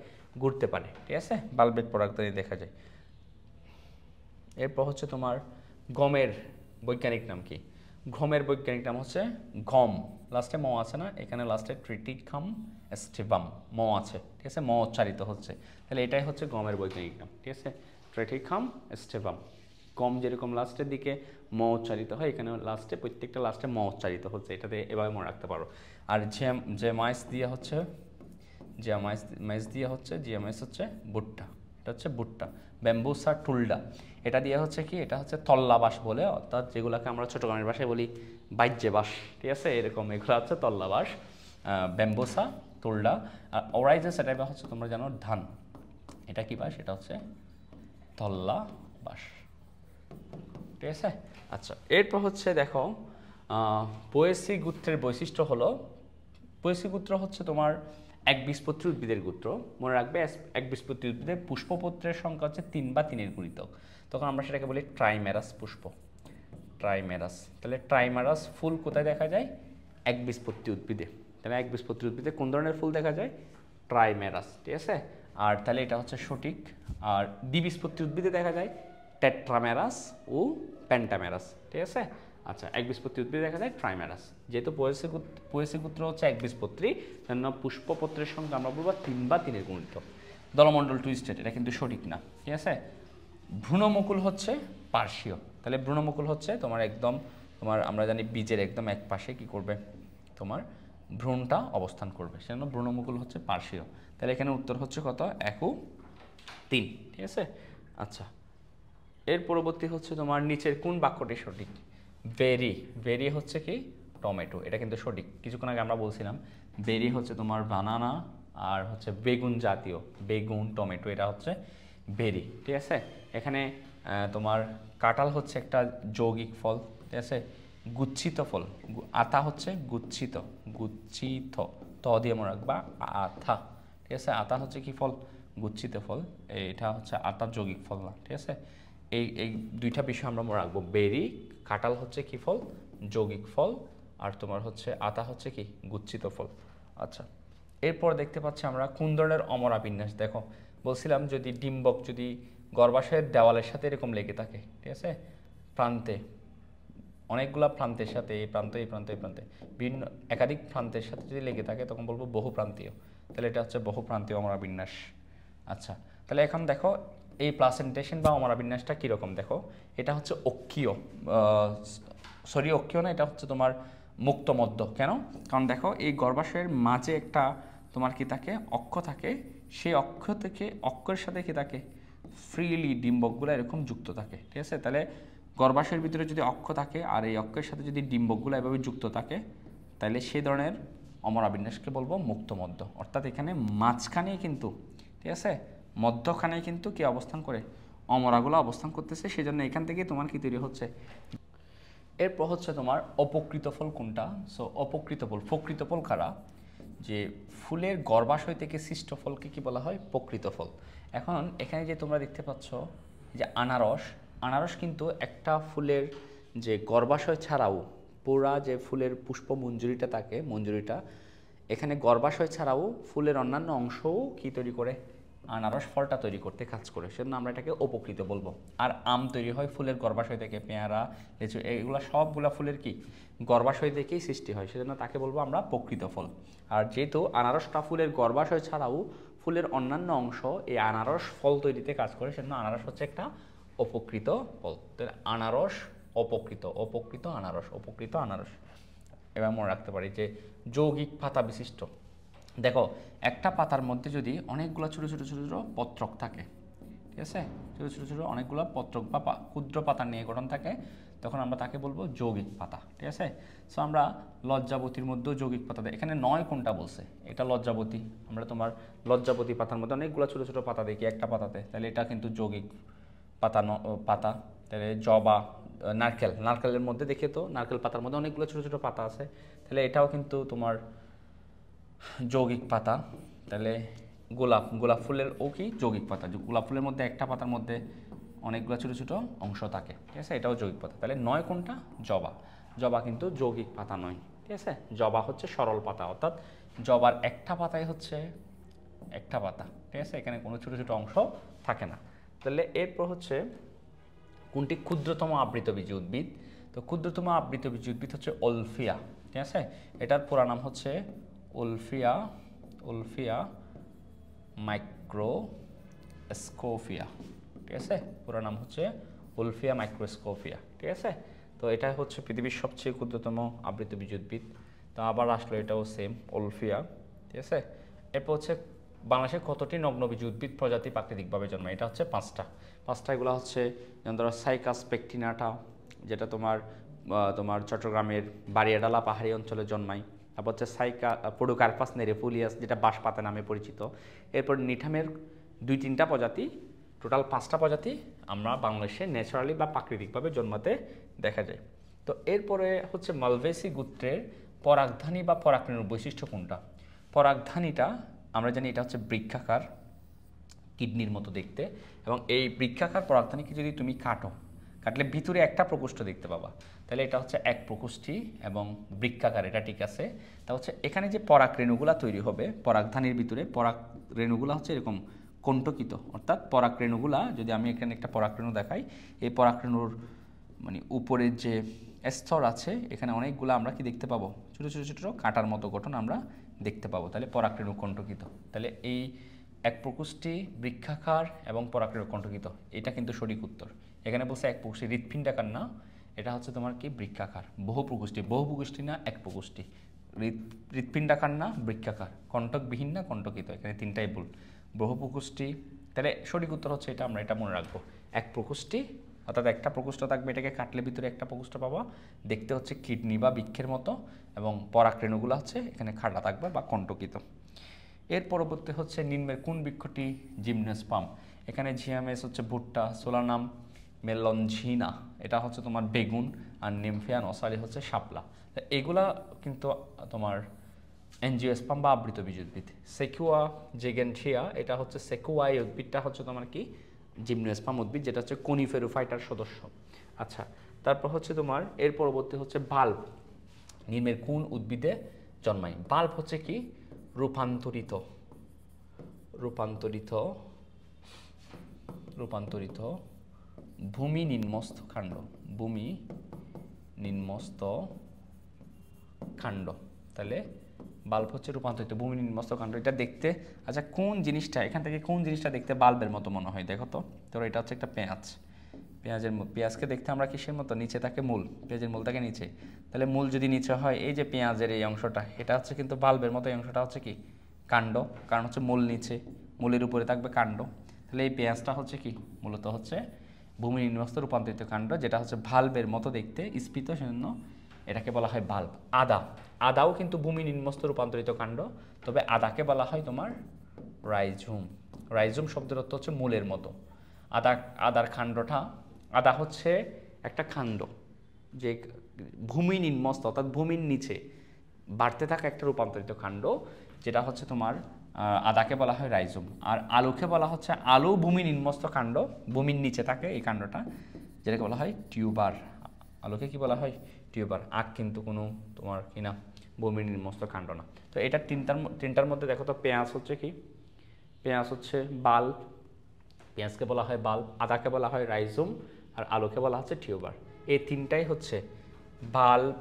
ঘুরতে পারে, ঠিক আছে, বাল্বেট পরাগধানী দেখা যায়। এরপর হচ্ছে তোমার গমের বৈজ্ঞানিক নাম কি, গমের বৈজ্ঞানিক নাম হচ্ছে গম, লাস্টে ম আছে না, এখানে লাস্টে ট্রিটিকাম স্টিভাম ম আছে, ঠিক আছে, ম উচ্চারিত হচ্ছে, তাহলে এটাই হচ্ছে গমের বৈজ্ঞানিক নাম, ঠিক আছে, ট্রিটিকাম স্টিভাম। গম যেরকম লাস্টের দিকে ম উচ্চারিত হয়, এখানে লাস্টে প্রত্যেকটা লাস্টে ম উচ্চারিত হচ্ছে, এটাতে এভাবে মনে রাখতে পারো। আর যে মাইস দিয়ে হচ্ছে, যে মাইস দিয়ে হচ্ছে, যে মাইস হচ্ছে ভুট্টা, এটা হচ্ছে ভুট্টা। ব্যাম্বুসা টুলডা, এটা দিয়ে হচ্ছে কি, এটা হচ্ছে তল্লাবাস বলে, অর্থাৎ যেগুলোকে আমরা ছোটো গ্রামের ভাষায় বলি বাহ্যে বাস, ঠিক আছে, এরকম এগুলো হচ্ছে তল্লাবাস, ব্যাম্বুসা টুলডা। আর ওরাইজাস, এটা হচ্ছে তোমরা জানো ধান, এটা কি বাস, এটা হচ্ছে তল্লাবাস, ঠিক আছে। আচ্ছা, এরপর হচ্ছে দেখো পোয়েসি গোত্রের বৈশিষ্ট্য হলো, পোয়েসি গোত্র হচ্ছে তোমার একবীজপত্রী উদ্ভিদের গোত্র, মনে রাখবে একবীজপত্রী উদ্ভিদের পুষ্পপত্রের সংখ্যা হচ্ছে 3 বা 3-এর গুণিতক, তখন আমরা সেটাকে বলি ট্রাইমেরাস পুষ্প, ট্রাইমেরাস। তাহলে ট্রাইমেরাস ফুল কোথায় দেখা যায়, একবীজপত্রী উদ্ভিদে, তাহলে একবীজপত্রী উদ্ভিদে কোন ধরনের ফুল দেখা যায়, ট্রাইমেরাস, ঠিক আছে। আর তাহলে এটা হচ্ছে সঠিক। আর দ্বিবীজপত্রী উদ্ভিদে দেখা যায় টেট্রামেরাস ও পেন্টামেরাস, ঠিক আছে। আচ্ছা, একবীজপত্রী উদ্ভিদে দেখা যায় ট্রাইমেরাস, যেহেতু পোয়েসি গোত্র হচ্ছে একবীজপত্রী, জন্য পুষ্পপত্রের সংখ্যা আমরা বলবো 3 বা 3-এর গুণিতক। দলমণ্ডল টুইস্টেড, এটা কিন্তু সঠিক না, ঠিক আছে। ভ্রূণমুকুল হচ্ছে পার্শ্বীয়, তাহলে ভ্রূণমুকুল হচ্ছে তোমার একদম, তোমার আমরা জানি বীজের একদম এক পাশে কি করবে, তোমার ভ্রূণটা অবস্থান করবে, সেজন্য ভ্রূণমুকুল হচ্ছে পার্শ্বীয়। তাহলে এখানে উত্তর হচ্ছে কত, 1 ও 3, ঠিক আছে। আচ্ছা, এর পরবর্তী হচ্ছে তোমার নিচের কোন বাক্যটি সঠিক, বেরি, বেরি হচ্ছে কি টমেটো, এটা কিন্তু সঠিক। কিছুক্ষণ আগে আমরা বলছিলাম বেরি হচ্ছে তোমার বানানা আর হচ্ছে বেগুন জাতীয়, বেগুন টমেটো এটা হচ্ছে বেরি, ঠিক আছে। এখানে তোমার কাঁঠাল হচ্ছে একটা যৌগিক ফল, ঠিক আছে, গুচ্ছিত ফল, আতা হচ্ছে গুচ্ছিত, গুচ্ছিত ত দিয়ে মনে রাখবা আথা, ঠিক আছে, আতা হচ্ছে কি ফল, গুচ্ছিত ফল, এটা হচ্ছে আতা যৌগিক ফল না, ঠিক আছে। এই দুইটা বিষয় আমরা মনে রাখবো, বেরি, কাঁঠাল হচ্ছে কি ফল, যৌগিক ফল, আর তোমার হচ্ছে আতা হচ্ছে কি গুচ্ছিত ফল। আচ্ছা, এরপর দেখতে পাচ্ছি আমরা কোন ধরনের অমরা বিন্যাস, দেখো বলছিলাম যদি ডিম্বক যদি গর্ভাশয়ের দেওয়ালের সাথে এরকম লেগে থাকে, ঠিক আছে, প্রান্তে অনেকগুলা প্রান্তের সাথে, এই প্রান্ত এই প্রান্ত এই প্রান্তে বিভিন্ন একাধিক প্রান্তের সাথে যদি লেগে থাকে তখন বলবো বহুপ্রান্তীয়, তাহলে এটা হচ্ছে বহুপ্রান্তীয় অমরা বিন্যাস। আচ্ছা, তাহলে এখন দেখো এই প্লাসেন্টেশন বা অমরা বিন্যাসটা কীরকম, দেখো এটা হচ্ছে অক্ষীয়, সরি অক্ষীয় না, এটা হচ্ছে তোমার মুক্ত মধ্য। কেন, কারণ দেখো এই গর্ভাশয়ের মাঝে একটা তোমার কি থাকে, অক্ষ থাকে, সেই অক্ষ থেকে অক্ষের সাথে কি থাকে, ফ্রিলি ডিম্বকগুলো এরকম যুক্ত থাকে, ঠিক আছে। তাহলে গর্ভাশয়ের ভিতরে যদি অক্ষ থাকে আর এই অক্ষের সাথে যদি ডিম্বকগুলো এভাবে যুক্ত থাকে, তাহলে সেই ধরনের অমরা বিন্যাসকে বলবো মুক্ত মধ্য, অর্থাৎ এখানে মাঝখানেই কিন্তু, ঠিক আছে, মধ্যখানে কিন্তু কি অবস্থান করে, অমরাগুলো অবস্থান করতেছে, সেজন্য এখান থেকে তোমার কি তৈরি হচ্ছে। এরপর হচ্ছে তোমার অপকৃত ফল কোনটা? সো অপকৃত ফল, প্রকৃত ফল কারা? যে ফুলের গর্ভাশয় থেকে সৃষ্ট ফলকে কি বলা হয়? প্রকৃত ফল। এখন এখানে যে তোমরা দেখতে পাচ্ছ যে আনারস, আনারস কিন্তু একটা ফুলের যে গর্ভাশয় ছাড়াও পুরা যে ফুলের পুষ্পমঞ্জুরিটা থাকে, মঞ্জুরিটা এখানে গর্ভাশয় ছাড়াও ফুলের অন্যান্য অংশও কি তৈরি করে? আনারস ফলটা তৈরি করতে কাজ করে, সেজন্য আমরা এটাকে অপকৃত বলবো। আর আম তৈরি হয় ফুলের গর্ভাশয় থেকে, পেয়ারা, লিচু, এগুলো সবগুলা ফুলের কি গর্ভাশয় থেকেই সৃষ্টি হয়, সেজন্য তাকে বলবো আমরা প্রকৃত ফল। আর যেহেতু আনারসটা ফুলের গর্ভাশয় ছাড়াও ফুলের অন্যান্য অংশ এই আনারস ফল তৈরিতে কাজ করে, সেজন্য আনারস হচ্ছে একটা অপকৃত ফল। আনারস অপকৃত, অপকৃত আনারস, অপকৃত আনারস। এবার মনে রাখতে পারি যে যৌগিক পাতা বিশিষ্ট। দেখো একটা পাতার মধ্যে যদি অনেকগুলো ছোটো ছোটো ছোটো ছোটো পত্রক থাকে, ঠিক আছে, ছোটো ছোটো ছোটো অনেকগুলো পত্রক বা ক্ষুদ্র পাতা নিয়ে গঠন থাকে, তখন আমরা তাকে বলবো যৌগিক পাতা, ঠিক আছে। সো আমরা লজ্জাবতীর মধ্যেও যৌগিক পাতা দেয়, এখানে 9 কোনটা বলছে, এটা লজ্জাবতী। আমরা তোমার লজ্জাবতী পাতার মধ্যে অনেকগুলো ছোটো ছোটো পাতা দেখি একটা পাতাতে, তাহলে এটা কিন্তু যৌগিক পাতা, পাতা। তাহলে জবা, নারকেল, নারকেলের মধ্যে দেখে তো নারকেল পাতার মধ্যে অনেকগুলো ছোটো ছোটো পাতা আছে, তাহলে এটাও কিন্তু তোমার যৌগিক পাতা। তাহলে গোলাপ, গোলাপ ফুলের ও কি যৌগিক পাতা, গোলাপ ফুলের মধ্যে একটা পাতার মধ্যে অনেকগুলো ছোটো ছোটো অংশ থাকে, ঠিক আছে, এটাও যৌগিক পাতা। তাহলে 9 কোনটা? জবা, জবা কিন্তু যৌগিক পাতা নয়, ঠিক আছে। জবা হচ্ছে সরল পাতা, অর্থাৎ জবার একটা পাতাই হচ্ছে একটা পাতা, ঠিক আছে, এখানে কোনো ছোটো ছোটো অংশ থাকে না। তাহলে এরপর হচ্ছে কোনটি ক্ষুদ্রতম আবৃতবীজী উদ্ভিদ? তো ক্ষুদ্রতম আবৃতবীজী উদ্ভিদ হচ্ছে ওলফিয়া, ঠিক আছে। এটার পুরা নাম হচ্ছে ওলফিয়া, ওলফিয়া মাইক্রোস্কোপিয়া, ঠিক আছে, পুরো নাম হচ্ছে ওলফিয়া মাইক্রোস্কোপিয়া, ঠিক আছে। তো এটা হচ্ছে পৃথিবীর সবচেয়ে ক্ষুদ্রতম আবৃতবীজী উদ্ভিদ। তো আবার আসলো এটাও সেম ওলফিয়া, ঠিক আছে। এরপর হচ্ছে বাংলাদেশে কতটি নগ্নবীজী উদ্ভিদ প্রজাতি প্রাকৃতিকভাবে জন্মায়? এটা হচ্ছে 5টা। 5টা এগুলো হচ্ছে যেমন ধরো সাইকাস পেকটিনাটা, যেটা তোমার তোমার চট্টগ্রামের বাড়িয়াডালা পাহাড়ি অঞ্চলে জন্মায়। তারপর হচ্ছে পোডোকার্পাস নেরেফোলিয়াস, যেটা বাঁশপাতা নামে পরিচিত। এরপর নিঠামের 2-3টা প্রজাতি, টোটাল 5টা প্রজাতি আমরা বাংলাদেশে ন্যাচারালি বা প্রাকৃতিকভাবে জন্মাতে দেখা যায়। তো এরপরে হচ্ছে মালভেসি গোত্রের পরাগধানী বা পরাগরেণুর বৈশিষ্ট্য কোনটা? পরাগধানীটা আমরা জানি এটা হচ্ছে বৃক্ষাকার, কিডনির মতো দেখতে, এবং এই বৃক্ষাকার পরাগধানীকে যদি তুমি কাটলে ভিতরে একটা প্রকোষ্ঠ দেখতে পাবা, তাহলে এটা হচ্ছে এক প্রকোষ্ঠী এবং বৃক্ষাকার, এটা ঠিক আছে। তা হচ্ছে এখানে যে পরাগরেণুগুলা তৈরি হবে পরাগধানীর ভিতরে, পরাগরেণুগুলা হচ্ছে এরকম কণ্টকিত, অর্থাৎ পরাগরেণুগুলা, যদি আমি এখানে একটা পরাগরেণু দেখাই, এই পরাগরেণুর মানে উপরের যে স্তর আছে এখানে অনেকগুলো আমরা কি দেখতে পাবো, ছোটো ছোটো ছোটো কাঁটার মতো গঠন আমরা দেখতে পাবো, তাহলে পরাগরেণু কণ্টকিত। তাহলে এই এক প্রকোষ্ঠী, বৃক্ষাকার এবং পরাগরেণু কণ্টকিত, এটা কিন্তু সঠিক উত্তর। এখানে বলছে এক প্রকোষ্ঠী, হৃৎপিণ্ডাকার না, এটা হচ্ছে তোমার কি বৃক্ষাকার। বহু প্রকোষ্ঠী না এক প্রকোষ্ঠী, হৃৎপিণ্ডাকার না বৃক্ষাকার, কণ্টকবিহীন না কণ্টকিত, এখানে 3টাই ভুল। বহু প্রকোষ্ঠী, তাহলে সঠিক উত্তর হচ্ছে এটা, আমরা এটা মনে রাখবো। এক প্রকোষ্ঠী অর্থাৎ একটা প্রকোষ্ঠ থাকবে, এটাকে কাটলে ভিতরে একটা প্রকোষ্ঠ পাবা, দেখতে হচ্ছে কিডনি বা বৃক্ষের মতো, এবং পরাগরেণুগুলো হচ্ছে এখানে খাড়া থাকবে বা কণ্টকিত। এর পরবর্তী হচ্ছে নিম্নের কোন বৃক্ষটি জিমনোস্পার্ম? এখানে জিয়ামেস হচ্ছে ভুট্টা, সোলানাম মেলনঝিনা এটা হচ্ছে তোমার বেগুন, আর নিমফিয়ান অসালি হচ্ছে শাপলা। এগুলা কিন্তু তোমার এনজিওস্পার্ম বা আবৃতবীজ উদ্ভিদ। সেকুয়া জেগেন্থিয়া এটা হচ্ছে সেকুয়া, এই উদ্ভিদটা হচ্ছে তোমার কি জিমনোস্পার্ম উদ্ভিদ, যেটা হচ্ছে কনিফেরোফাইটার সদস্য। আচ্ছা, তারপর হচ্ছে তোমার এর পরবর্তী হচ্ছে বাল্ব নিম্নের কোন উদ্ভিদে জন্মায়? বাল্ব হচ্ছে কি রূপান্তরিত রূপান্তরিত রূপান্তরিত ভূমি নিম্নস্থ কাণ্ড, ভূমি নিম্নস্থ কাণ্ড। তাহলে বাল্ব হচ্ছে রূপান্তরিত ভূমি নিম্নস্থ কাণ্ড, এটা দেখতে, আচ্ছা কোন জিনিসটা এখান থেকে কোন জিনিসটা দেখতে বাল্বের মতো মনে হয় দেখো তো। ধরো এটা হচ্ছে একটা পেঁয়াজ, পেঁয়াজকে দেখতে আমরা কিসের মতো, নিচে থাকে মূল, পেঁয়াজের মূল থাকে নিচে, তাহলে মূল যদি নিচে হয়, এই যে পেঁয়াজের এই অংশটা, এটা হচ্ছে কিন্তু বাল্বের মতো, এই অংশটা হচ্ছে কি কাণ্ড, কারণ হচ্ছে মূল নিচে, মূলের উপরে থাকবে কাণ্ড। তাহলে এই পেঁয়াজটা হচ্ছে কি মূলত হচ্ছে ভূমি নিম্নস্থ রূপান্তরিত কাণ্ড, যেটা হচ্ছে বাল্বের মতো দেখতে স্ফীত, সেজন্য এটাকে বলা হয় বাল্ব। আদাও কিন্তু ভূমি নিম্নস্থ রূপান্তরিত কাণ্ড, তবে আদাকে বলা হয় তোমার রাইজোম। রাইজোম শব্দের অর্থ হচ্ছে মূলের মতো। আদার কাণ্ডটা, আদা হচ্ছে একটা কাণ্ড যে ভূমি নিম্নস্থ অর্থাৎ ভূমির নিচে বাড়তে থাকা একটা রূপান্তরিত কাণ্ড, যেটা হচ্ছে তোমার আদাকে বলা হয় রাইজোম। আর আলুকে বলা হচ্ছে আলু ভূমি নিম্নস্থ কাণ্ড, ভূমির নিচে থাকে এই কাণ্ডটা, যেটাকে বলা হয় টিউবার। আলুকে কি বলা হয়? টিউবার। আখ কিন্তু কোনো তোমার কিনা ভূমির নিম্নস্থ কাণ্ড না। তো এটা তিনটার মধ্যে দেখো তো, পেঁয়াজ হচ্ছে কি? পেঁয়াজ হচ্ছে বাল্ব, পেঁয়াজকে বলা হয় বাল্ব, আদাকে বলা হয় রাইজোম, আর আলুকে বলা হচ্ছে টিউবার। এই তিনটাই হচ্ছে বাল্ব,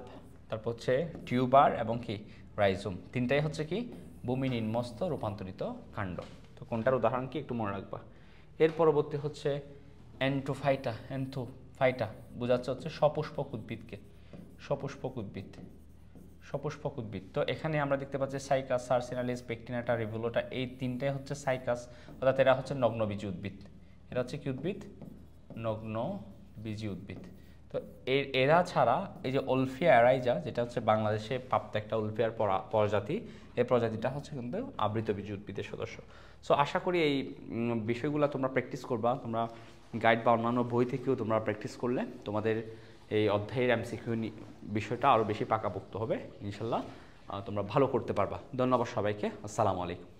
তারপর হচ্ছে টিউবার এবং কি রাইজোম, তিনটাই হচ্ছে কি ভূমি নিম্নস্থ রূপান্তরিত কাণ্ড। তো কোনটার উদাহরণ কি একটু মনে রাখবা। এর পরবর্তী হচ্ছে এন্টোফাইটা। এন্টোফাইটা বোঝাচ্ছে হচ্ছে সপুষ্পক উদ্ভিদকে, সপুষ্পক উদ্ভিদ, সপুষ্পক উদ্ভিদ। তো এখানে আমরা দেখতে পাচ্ছি সাইকাস, সার্সিনালিস, পেকটিনাটা, রিভুলোটা, এই তিনটাই হচ্ছে সাইকাস, অর্থাৎ এরা হচ্ছে নগ্নবীজী উদ্ভিদ। এরা হচ্ছে কি উদ্ভিদ? নগ্নবীজী উদ্ভিদ। তো এরা ছাড়া এই যে ওলফিয়া অ্যারাইজা, যেটা হচ্ছে বাংলাদেশে প্রাপ্ত একটা ওলফিয়ার প্রজাতি, এই প্রজাতিটা হচ্ছে কিন্তু আবৃতবীজী উদ্ভিদের সদস্য। সো আশা করি এই বিষয়গুলো তোমরা প্র্যাকটিস করবা, তোমরা গাইড বা অন্যান্য বই থেকেও তোমরা প্র্যাকটিস করলে তোমাদের এই অধ্যায়ের এমসিকিউ বিষয়টা আরও বেশি পাকাপোক্ত হবে ইনশাল্লাহ, তোমরা ভালো করতে পারবা। ধন্যবাদ সবাইকে, আসসালামু আলাইকুম।